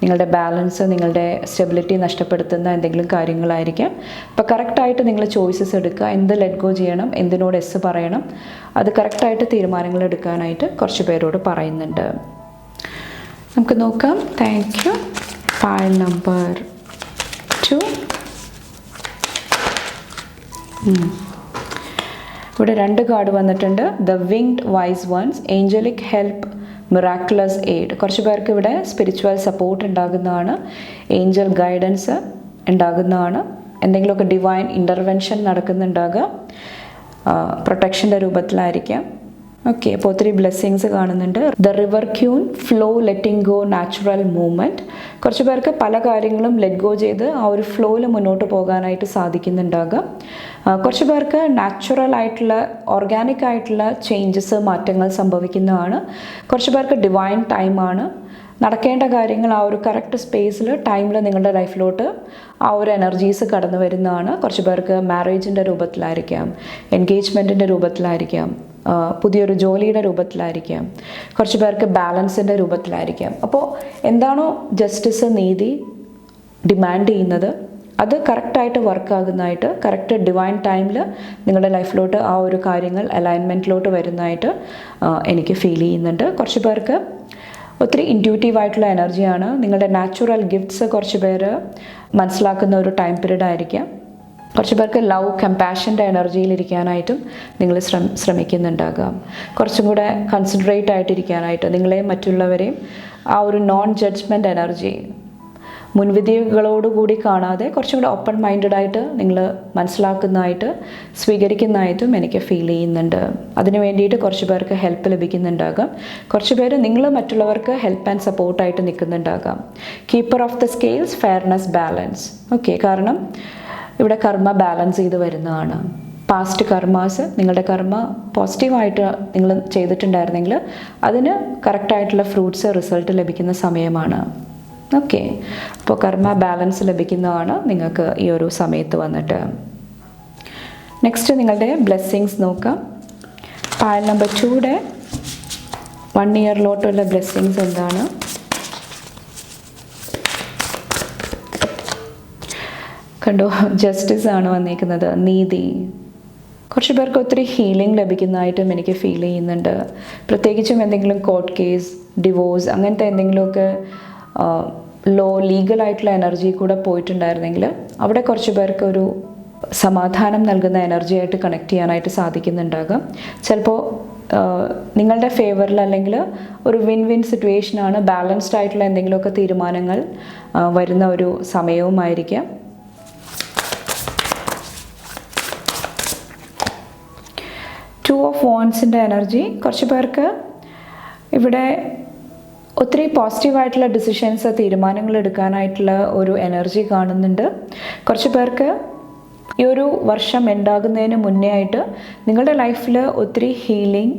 A: നിങ്ങളുടെ ബാലൻസ്, നിങ്ങളുടെ സ്റ്റെബിലിറ്റി നഷ്ടപ്പെടുത്തുന്ന എന്തെങ്കിലും കാര്യങ്ങളായിരിക്കാം. അപ്പോൾ കറക്റ്റായിട്ട് നിങ്ങൾ ചോയ്സസ് എടുക്കുക. എന്ത് ലെറ്റ് ഗോ ചെയ്യണം, എന്തിനോട് എസ് പറയണം, അത് കറക്റ്റായിട്ട് തീരുമാനങ്ങൾ എടുക്കാനായിട്ട് കുറച്ച് പേരോട് പറയുന്നുണ്ട്. നമുക്ക് നോക്കാം. Thank you. Pile number 2. ഇവിടെ 2 കാർഡ് വന്നിട്ടുണ്ട്. The winged wise ones, angelic help, miraculous aid. കുറച്ച് പേർക്ക് ഇവിടെ സ്പിരിച്വൽ സപ്പോർട്ട് ഉണ്ടാകുന്നതാണ്, ഏഞ്ചൽ ഗൈഡൻസ് ഉണ്ടാകുന്നതാണ്, എന്തെങ്കിലുമൊക്കെ ഡിവൈൻ ഇൻ്റർവെൻഷൻ നടക്കുന്നുണ്ടാകുക, പ്രൊട്ടക്ഷൻ്റെ രൂപത്തിലായിരിക്കാം. ഓക്കെ, അപ്പോൾ ഒത്തിരി ബ്ലെസ്സിങ്സ് കാണുന്നുണ്ട്. The river queen, flow, letting go, natural movement. കുറച്ച് പേർക്ക് പല കാര്യങ്ങളും ലെറ്റ് ഗോ ചെയ്ത് ആ ഒരു ഫ്ലോയിൽ മുന്നോട്ട് പോകാനായിട്ട് സാധിക്കുന്നുണ്ടാകാം. കുറച്ച് പേർക്ക് നാച്ചുറൽ ആയിട്ടുള്ള, ഓർഗാനിക് ആയിട്ടുള്ള ചേഞ്ചസ്, മാറ്റങ്ങൾ സംഭവിക്കുന്നതാണ്. കുറച്ച് പേർക്ക് ഡിവൈൻ ടൈമാണ്. നടക്കേണ്ട കാര്യങ്ങൾ ആ ഒരു കറക്റ്റ് സ്പേസിൽ, ടൈമിൽ നിങ്ങളുടെ ലൈഫിലോട്ട് ആ ഒരു എനർജീസ് കടന്നു വരുന്നതാണ്. കുറച്ച് പേർക്ക് മാരേജിൻ്റെ രൂപത്തിലായിരിക്കാം, എൻഗേജ്മെൻറ്റിൻ്റെ രൂപത്തിലായിരിക്കാം, പുതിയൊരു ജോലിയുടെ രൂപത്തിലായിരിക്കാം, കുറച്ച് പേർക്ക് ബാലൻസിൻ്റെ രൂപത്തിലായിരിക്കാം. അപ്പോൾ എന്താണോ ജസ്റ്റിസ്, നീതി ഡിമാൻഡ് ചെയ്യുന്നത് അത് കറക്റ്റായിട്ട് വർക്കാകുന്നതായിട്ട്, കറക്റ്റ് ഡിവൈൻ ടൈമിൽ നിങ്ങളുടെ ലൈഫിലോട്ട് ആ ഒരു കാര്യങ്ങൾ അലൈൻമെൻറ്റിലോട്ട് വരുന്നതായിട്ട് എനിക്ക് ഫീൽ ചെയ്യുന്നുണ്ട്. കുറച്ച് പേർക്ക് ഒത്തിരി ഇൻറ്റ്യൂട്ടീവായിട്ടുള്ള എനർജിയാണ്. നിങ്ങളുടെ നാച്ചുറൽ ഗിഫ്റ്റ്സ് കുറച്ച് പേര് മനസ്സിലാക്കുന്ന ഒരു ടൈം പീരീഡ് ആയിരിക്കാം. കുറച്ച് പേർക്ക് ലവ്, കമ്പാഷൻ്റെ എനർജിയിലിരിക്കാനായിട്ടും നിങ്ങൾ ശ്രമിക്കുന്നുണ്ടാകാം. കുറച്ചും കൂടെ കൺസിഡറേറ്റ് ആയിട്ടിരിക്കാനായിട്ട്, നിങ്ങളെയും മറ്റുള്ളവരെയും ആ ഒരു നോൺ ജഡ്ജ്മെൻറ്റ് എനർജി, മുൻവിധികളോടുകൂടി കാണാതെ കുറച്ചും കൂടെ ഓപ്പൺ മൈൻഡഡായിട്ട് നിങ്ങൾ മനസ്സിലാക്കുന്നതായിട്ട്, സ്വീകരിക്കുന്നതായിട്ടും എനിക്ക് ഫീൽ ചെയ്യുന്നുണ്ട്. അതിന് വേണ്ടിയിട്ട് കുറച്ച് പേർക്ക് ഹെൽപ്പ് ലഭിക്കുന്നുണ്ടാകാം. കുറച്ച് പേര് നിങ്ങൾ മറ്റുള്ളവർക്ക് ഹെൽപ്പ് ആൻഡ് സപ്പോർട്ടായിട്ട് നിൽക്കുന്നുണ്ടാകാം. Keeper of the scales, fairness, balance. Okay, കാരണം ഇവിടെ കർമ്മ ബാലൻസ് ചെയ്ത് വരുന്നതാണ്. പാസ്റ്റ് കർമാസ്, നിങ്ങളുടെ കർമ്മ പോസിറ്റീവായിട്ട് നിങ്ങൾ ചെയ്തിട്ടുണ്ടായിരുന്നെങ്കിൽ അതിന് കറക്റ്റായിട്ടുള്ള ഫ്രൂട്ട്സ്, റിസൾട്ട് ലഭിക്കുന്ന സമയമാണ്. ഓക്കെ, അപ്പോൾ കർമ്മ ബാലൻസ് ലഭിക്കുന്നതാണ് നിങ്ങൾക്ക് ഈ ഒരു സമയത്ത് വന്നിട്ട്. നെക്സ്റ്റ് നിങ്ങളുടെ ബ്ലെസ്സിങ്സ് നോക്കാം. ഫയൽ നമ്പർ 2യുടെ 1 ഇയറിലോട്ടുള്ള ബ്ലെസ്സിങ്സ് എന്താണ്? കണ്ടോ, ജസ്റ്റിസ് ആണ് വന്നിരിക്കുന്നത്, നീതി. കുറച്ച് പേർക്ക് ഒത്തിരി ഹീലിംഗ് ലഭിക്കുന്നതായിട്ടും എനിക്ക് ഫീൽ ചെയ്യുന്നുണ്ട്. പ്രത്യേകിച്ചും എന്തെങ്കിലും കോർട്ട് കേസ്, ഡിവോഴ്സ്, അങ്ങനത്തെ എന്തെങ്കിലുമൊക്കെ ലീഗലായിട്ടുള്ള എനർജി കൂടെ പോയിട്ടുണ്ടായിരുന്നെങ്കിൽ അവിടെ കുറച്ച് പേർക്ക് ഒരു സമാധാനം നൽകുന്ന എനർജിയായിട്ട് കണക്ട് ചെയ്യാനായിട്ട് സാധിക്കുന്നുണ്ടാകാം. ചിലപ്പോൾ നിങ്ങളുടെ ഫേവറിൽ, അല്ലെങ്കിൽ ഒരു വിൻ വിൻ സിറ്റുവേഷനാണ്, ബാലൻസ്ഡ് ആയിട്ടുള്ള എന്തെങ്കിലുമൊക്കെ തീരുമാനങ്ങൾ വരുന്ന ഒരു സമയവുമായിരിക്കാം. ടു ഓഫ് വാൻഡ്സിൻ്റെ എനർജി. കുറച്ച് പേർക്ക് ഇവിടെ ഒത്തിരി പോസിറ്റീവായിട്ടുള്ള ഡിസിഷൻസ്, തീരുമാനങ്ങൾ എടുക്കാനായിട്ടുള്ള ഒരു എനർജി കാണുന്നുണ്ട്. കുറച്ച് പേർക്ക് ഈ ഒരു വർഷം ഉണ്ടാകുന്നതിന് മുന്നേ ആയിട്ട് നിങ്ങളുടെ ലൈഫിൽ ഒത്തിരി ഹീലിംഗ്,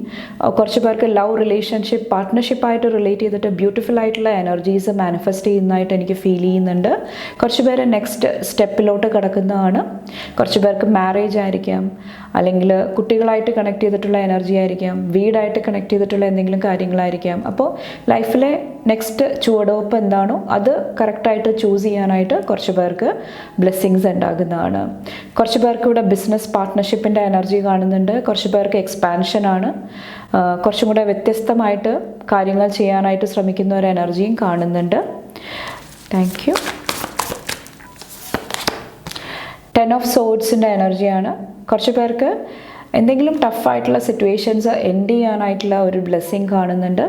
A: കുറച്ച് പേർക്ക് ലവ്, റിലേഷൻഷിപ്പ്, പാർട്ട്ണർഷിപ്പായിട്ട് റിലേറ്റ് ചെയ്തിട്ട് ബ്യൂട്ടിഫുൾ ആയിട്ടുള്ള എനർജീസ് മാനിഫെസ്റ്റ് ചെയ്യുന്നതായിട്ട് എനിക്ക് ഫീൽ ചെയ്യുന്നുണ്ട്. കുറച്ച് പേര് നെക്സ്റ്റ് സ്റ്റെപ്പിലോട്ട് കിടക്കുന്നതാണ്. കുറച്ച് പേർക്ക് മാരേജ് ആയിരിക്കാം, അല്ലെങ്കിൽ കുട്ടികളായിട്ട് കണക്ട് ചെയ്തിട്ടുള്ള എനർജി ആയിരിക്കാം, വീടായിട്ട് കണക്ട് ചെയ്തിട്ടുള്ള എന്തെങ്കിലും കാര്യങ്ങളായിരിക്കാം. അപ്പോൾ ലൈഫിലെ നെക്സ്റ്റ് ചുവടുവെപ്പ് എന്താണോ അത് കറക്റ്റായിട്ട് ചൂസ് ചെയ്യാനായിട്ട് കുറച്ച് പേർക്ക് ബ്ലെസ്സിങ്സ് ഉണ്ടാകുന്നതാണ്. കുറച്ച് പേർക്ക് ഇവിടെ ബിസിനസ് പാർട്ട്ണർഷിപ്പിൻ്റെ എനർജി കാണുന്നുണ്ട്. കുറച്ച് പേർക്ക് എക്സ്പാൻഷനാണ്, കുറച്ചും കൂടെ വ്യത്യസ്തമായിട്ട് കാര്യങ്ങൾ ചെയ്യാനായിട്ട് ശ്രമിക്കുന്ന ഒരു എനർജിയും കാണുന്നുണ്ട്. Thank you. 10 ഓഫ് സോഡ്സിൻ്റെ എനർജിയാണ്. കുറച്ച് പേർക്ക് എന്തെങ്കിലും ടഫായിട്ടുള്ള സിറ്റുവേഷൻസ് എൻഡ് ചെയ്യാനായിട്ടുള്ള ഒരു ബ്ലെസ്സിങ് കാണുന്നുണ്ട്.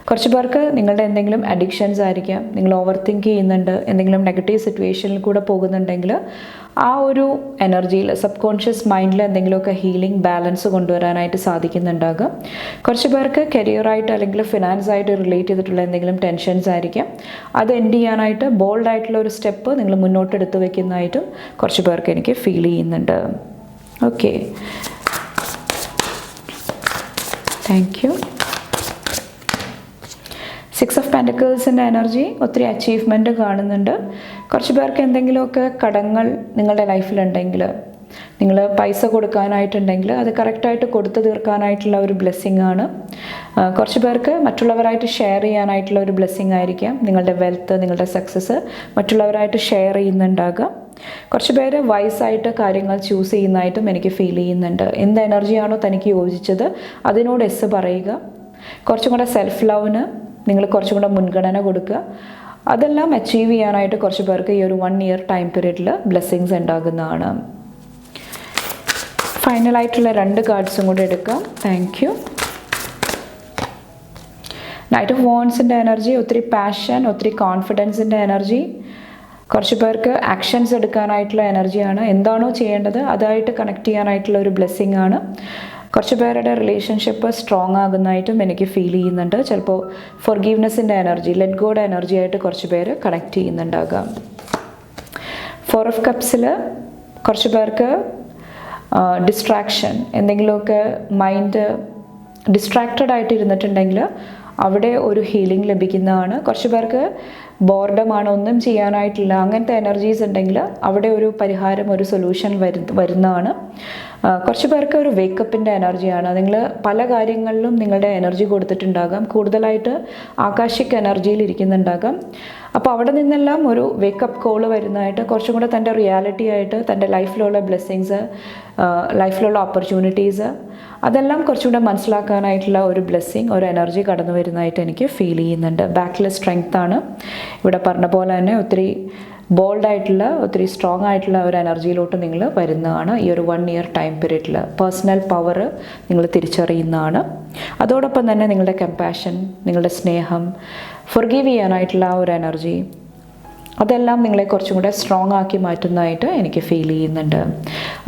A: കുറച്ച് പേർക്ക് നിങ്ങളുടെ എന്തെങ്കിലും അഡിക്ഷൻസ് ആയിരിക്കാം, നിങ്ങൾ ഓവർ തിങ്ക് ചെയ്യുന്നുണ്ട്, എന്തെങ്കിലും നെഗറ്റീവ് സിറ്റുവേഷനിൽ കൂടെ പോകുന്നുണ്ടെങ്കിൽ ആ ഒരു എനർജിയിൽ, സബ് കോൺഷ്യസ് മൈൻഡിൽ എന്തെങ്കിലുമൊക്കെ ഹീലിംഗ്, ബാലൻസ് കൊണ്ടുവരാനായിട്ട് സാധിക്കുന്നുണ്ടാകും. കുറച്ച് പേർക്ക് കരിയറായിട്ട് അല്ലെങ്കിൽ ഫിനാൻസായിട്ട് റിലേറ്റ് ചെയ്തിട്ടുള്ള എന്തെങ്കിലും ടെൻഷൻസ് ആയിരിക്കാം, അത് എൻഡ് ചെയ്യാനായിട്ട് ബോൾഡായിട്ടുള്ള ഒരു സ്റ്റെപ്പ് നിങ്ങൾ മുന്നോട്ടെടുത്ത് വയ്ക്കുന്നതായിട്ടും കുറച്ച് പേർക്ക് എനിക്ക് ഫീൽ ചെയ്യുന്നുണ്ട്. Okay, thank you. 6 ഓഫ് പെൻറ്റക്കിൾസിൻ്റെ എനർജി. ഒത്തിരി അച്ചീവ്മെൻറ്റ് കാണുന്നുണ്ട്. കുറച്ച് പേർക്ക് എന്തെങ്കിലുമൊക്കെ കടങ്ങൾ നിങ്ങളുടെ ലൈഫിലുണ്ടെങ്കിൽ, നിങ്ങൾ പൈസ കൊടുക്കാനായിട്ടുണ്ടെങ്കിൽ അത് കറക്റ്റായിട്ട് കൊടുത്തു തീർക്കാനായിട്ടുള്ള ഒരു ബ്ലെസ്സിങ് ആണ്. കുറച്ച് പേർക്ക് മറ്റുള്ളവരായിട്ട് ഷെയർ ചെയ്യാനായിട്ടുള്ള ഒരു ബ്ലെസ്സിങ് ആയിരിക്കാം. നിങ്ങളുടെ വെൽത്ത്, നിങ്ങളുടെ സക്സസ് മറ്റുള്ളവരായിട്ട് ഷെയർ ചെയ്യുന്നുണ്ടാകാം. കുറച്ച് പേര് വൈസായിട്ട് കാര്യങ്ങൾ ചൂസ് ചെയ്യുന്നതായിട്ടും എനിക്ക് ഫീൽ ചെയ്യുന്നുണ്ട്. എന്ത് എനർജിയാണോ തനിക്ക് യോജിച്ചത് അതിനോട് എസ് പറയുക. കുറച്ചും കൂടെ സെൽഫ് ലവിന് നിങ്ങൾ കുറച്ചും കൂടെ മുൻഗണന കൊടുക്കുക. അതെല്ലാം അച്ചീവ് ചെയ്യാനായിട്ട് കുറച്ച് പേർക്ക് ഈ ഒരു 1 ഇയർ ടൈം പീരീഡിൽ ബ്ലെസ്സിങ്സ് ഉണ്ടാകുന്നതാണ്. ഫൈനലായിട്ടുള്ള 2 കാർഡ്സും കൂടെ എടുക്കാം. Thank you. നൈറ്റ് ഓഫ് വാൻഡ്സിൻ്റെ എനർജി, ഒത്തിരി പാഷൻ, ഒത്തിരി കോൺഫിഡൻസിൻ്റെ എനർജി. കുറച്ച് പേർക്ക് ആക്ഷൻസ് എടുക്കാനായിട്ടുള്ള എനർജിയാണ്. എന്താണോ ചെയ്യേണ്ടത് അതായിട്ട് കണക്ട് ചെയ്യാനായിട്ടുള്ള ഒരു ബ്ലെസ്സിങ് ആണ്. കുറച്ച് പേരുടെ റിലേഷൻഷിപ്പ് സ്ട്രോങ് ആകുന്നതായിട്ടും എനിക്ക് ഫീൽ ചെയ്യുന്നുണ്ട്. ചിലപ്പോൾ ഫോർഗീവ്നെസ്സിൻ്റെ എനർജി, ലെറ്റ് ഗോയുടെ എനർജി ആയിട്ട് കുറച്ച് പേര് കണക്ട് ചെയ്യുന്നുണ്ടാകാം. 4 ഓഫ് കപ്സിൽ കുറച്ച് പേർക്ക് ഡിസ്ട്രാക്ഷൻ, എന്തെങ്കിലുമൊക്കെ മൈൻഡ് ഡിസ്ട്രാക്റ്റഡ് ആയിട്ട് ഇരുന്നിട്ടുണ്ടെങ്കിൽ അവിടെ ഒരു ഹീലിംഗ് ലഭിക്കുന്നതാണ്. കുറച്ച് പേർക്ക് ബോർഡമാണ്, ഒന്നും ചെയ്യാനായിട്ടില്ല, അങ്ങനത്തെ എനർജീസ് ഉണ്ടെങ്കിൽ അവിടെ ഒരു പരിഹാരം, ഒരു സൊല്യൂഷൻ വരുന്നതാണ്. കുറച്ച് പേർക്ക് ഒരു വേക്കപ്പിൻ്റെ എനർജിയാണ്. നിങ്ങൾ പല കാര്യങ്ങളിലും നിങ്ങളുടെ എനർജി കൊടുത്തിട്ടുണ്ടാകാം, കൂടുതലായിട്ട് ആകാശിക് എനർജിയിൽ ഇരിക്കുന്നുണ്ടാകാം. അപ്പോൾ അവിടെ നിന്നെല്ലാം ഒരു വേക്കപ്പ് കോള് വരുന്നതായിട്ട്, കുറച്ചും കൂടെ തൻ്റെ റിയാലിറ്റി ആയിട്ട് തൻ്റെ ലൈഫിലുള്ള ബ്ലെസ്സിങ്സ്, ലൈഫിലുള്ള ഓപ്പർച്യൂണിറ്റീസ് അതെല്ലാം കുറച്ചുകൂടെ മനസ്സിലാക്കാനായിട്ടുള്ള ഒരു ബ്ലെസ്സിങ്, ഒരു എനർജി കടന്നു വരുന്നതായിട്ട് എനിക്ക് ഫീൽ ചെയ്യുന്നുണ്ട്. ബാക്കിലെ സ്ട്രെങ്ത് ആണ്. ഇവിടെ പറഞ്ഞ പോലെ തന്നെ ഒത്തിരി ബോൾഡായിട്ടുള്ള, ഒത്തിരി സ്ട്രോങ് ആയിട്ടുള്ള ഒരു എനർജിയിലോട്ട് നിങ്ങൾ വരുന്നതാണ്. ഈ ഒരു 1 ഇയർ ടൈം പീരീഡിൽ പേഴ്സണൽ പവർ നിങ്ങൾ തിരിച്ചറിയുന്നതാണ്. അതോടൊപ്പം തന്നെ നിങ്ങളുടെ കമ്പാഷൻ, നിങ്ങളുടെ സ്നേഹം, ഫൊർഗീവ് ചെയ്യാനായിട്ടുള്ള ആ ഒരു എനർജി, അതെല്ലാം നിങ്ങളെ കുറച്ചും കൂടെ സ്ട്രോങ് ആക്കി മാറ്റുന്നതായിട്ട് എനിക്ക് ഫീൽ ചെയ്യുന്നുണ്ട്.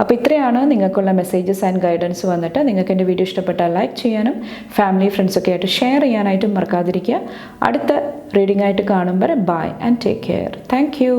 A: അപ്പോൾ ഇത്രയാണ് നിങ്ങൾക്കുള്ള മെസ്സേജസ് ആൻഡ് ഗൈഡൻസ് വന്നിട്ട്. നിങ്ങൾക്ക് എൻ്റെ വീഡിയോ ഇഷ്ടപ്പെട്ടാൽ ലൈക്ക് ചെയ്യാനും ഫാമിലി ഫ്രണ്ട്സൊക്കെ ആയിട്ട് ഷെയർ ചെയ്യാനായിട്ടും മറക്കാതിരിക്കുക. അടുത്ത റീഡിംഗ് ആയിട്ട് കാണുമ്പോൾ bye and take care. Thank U.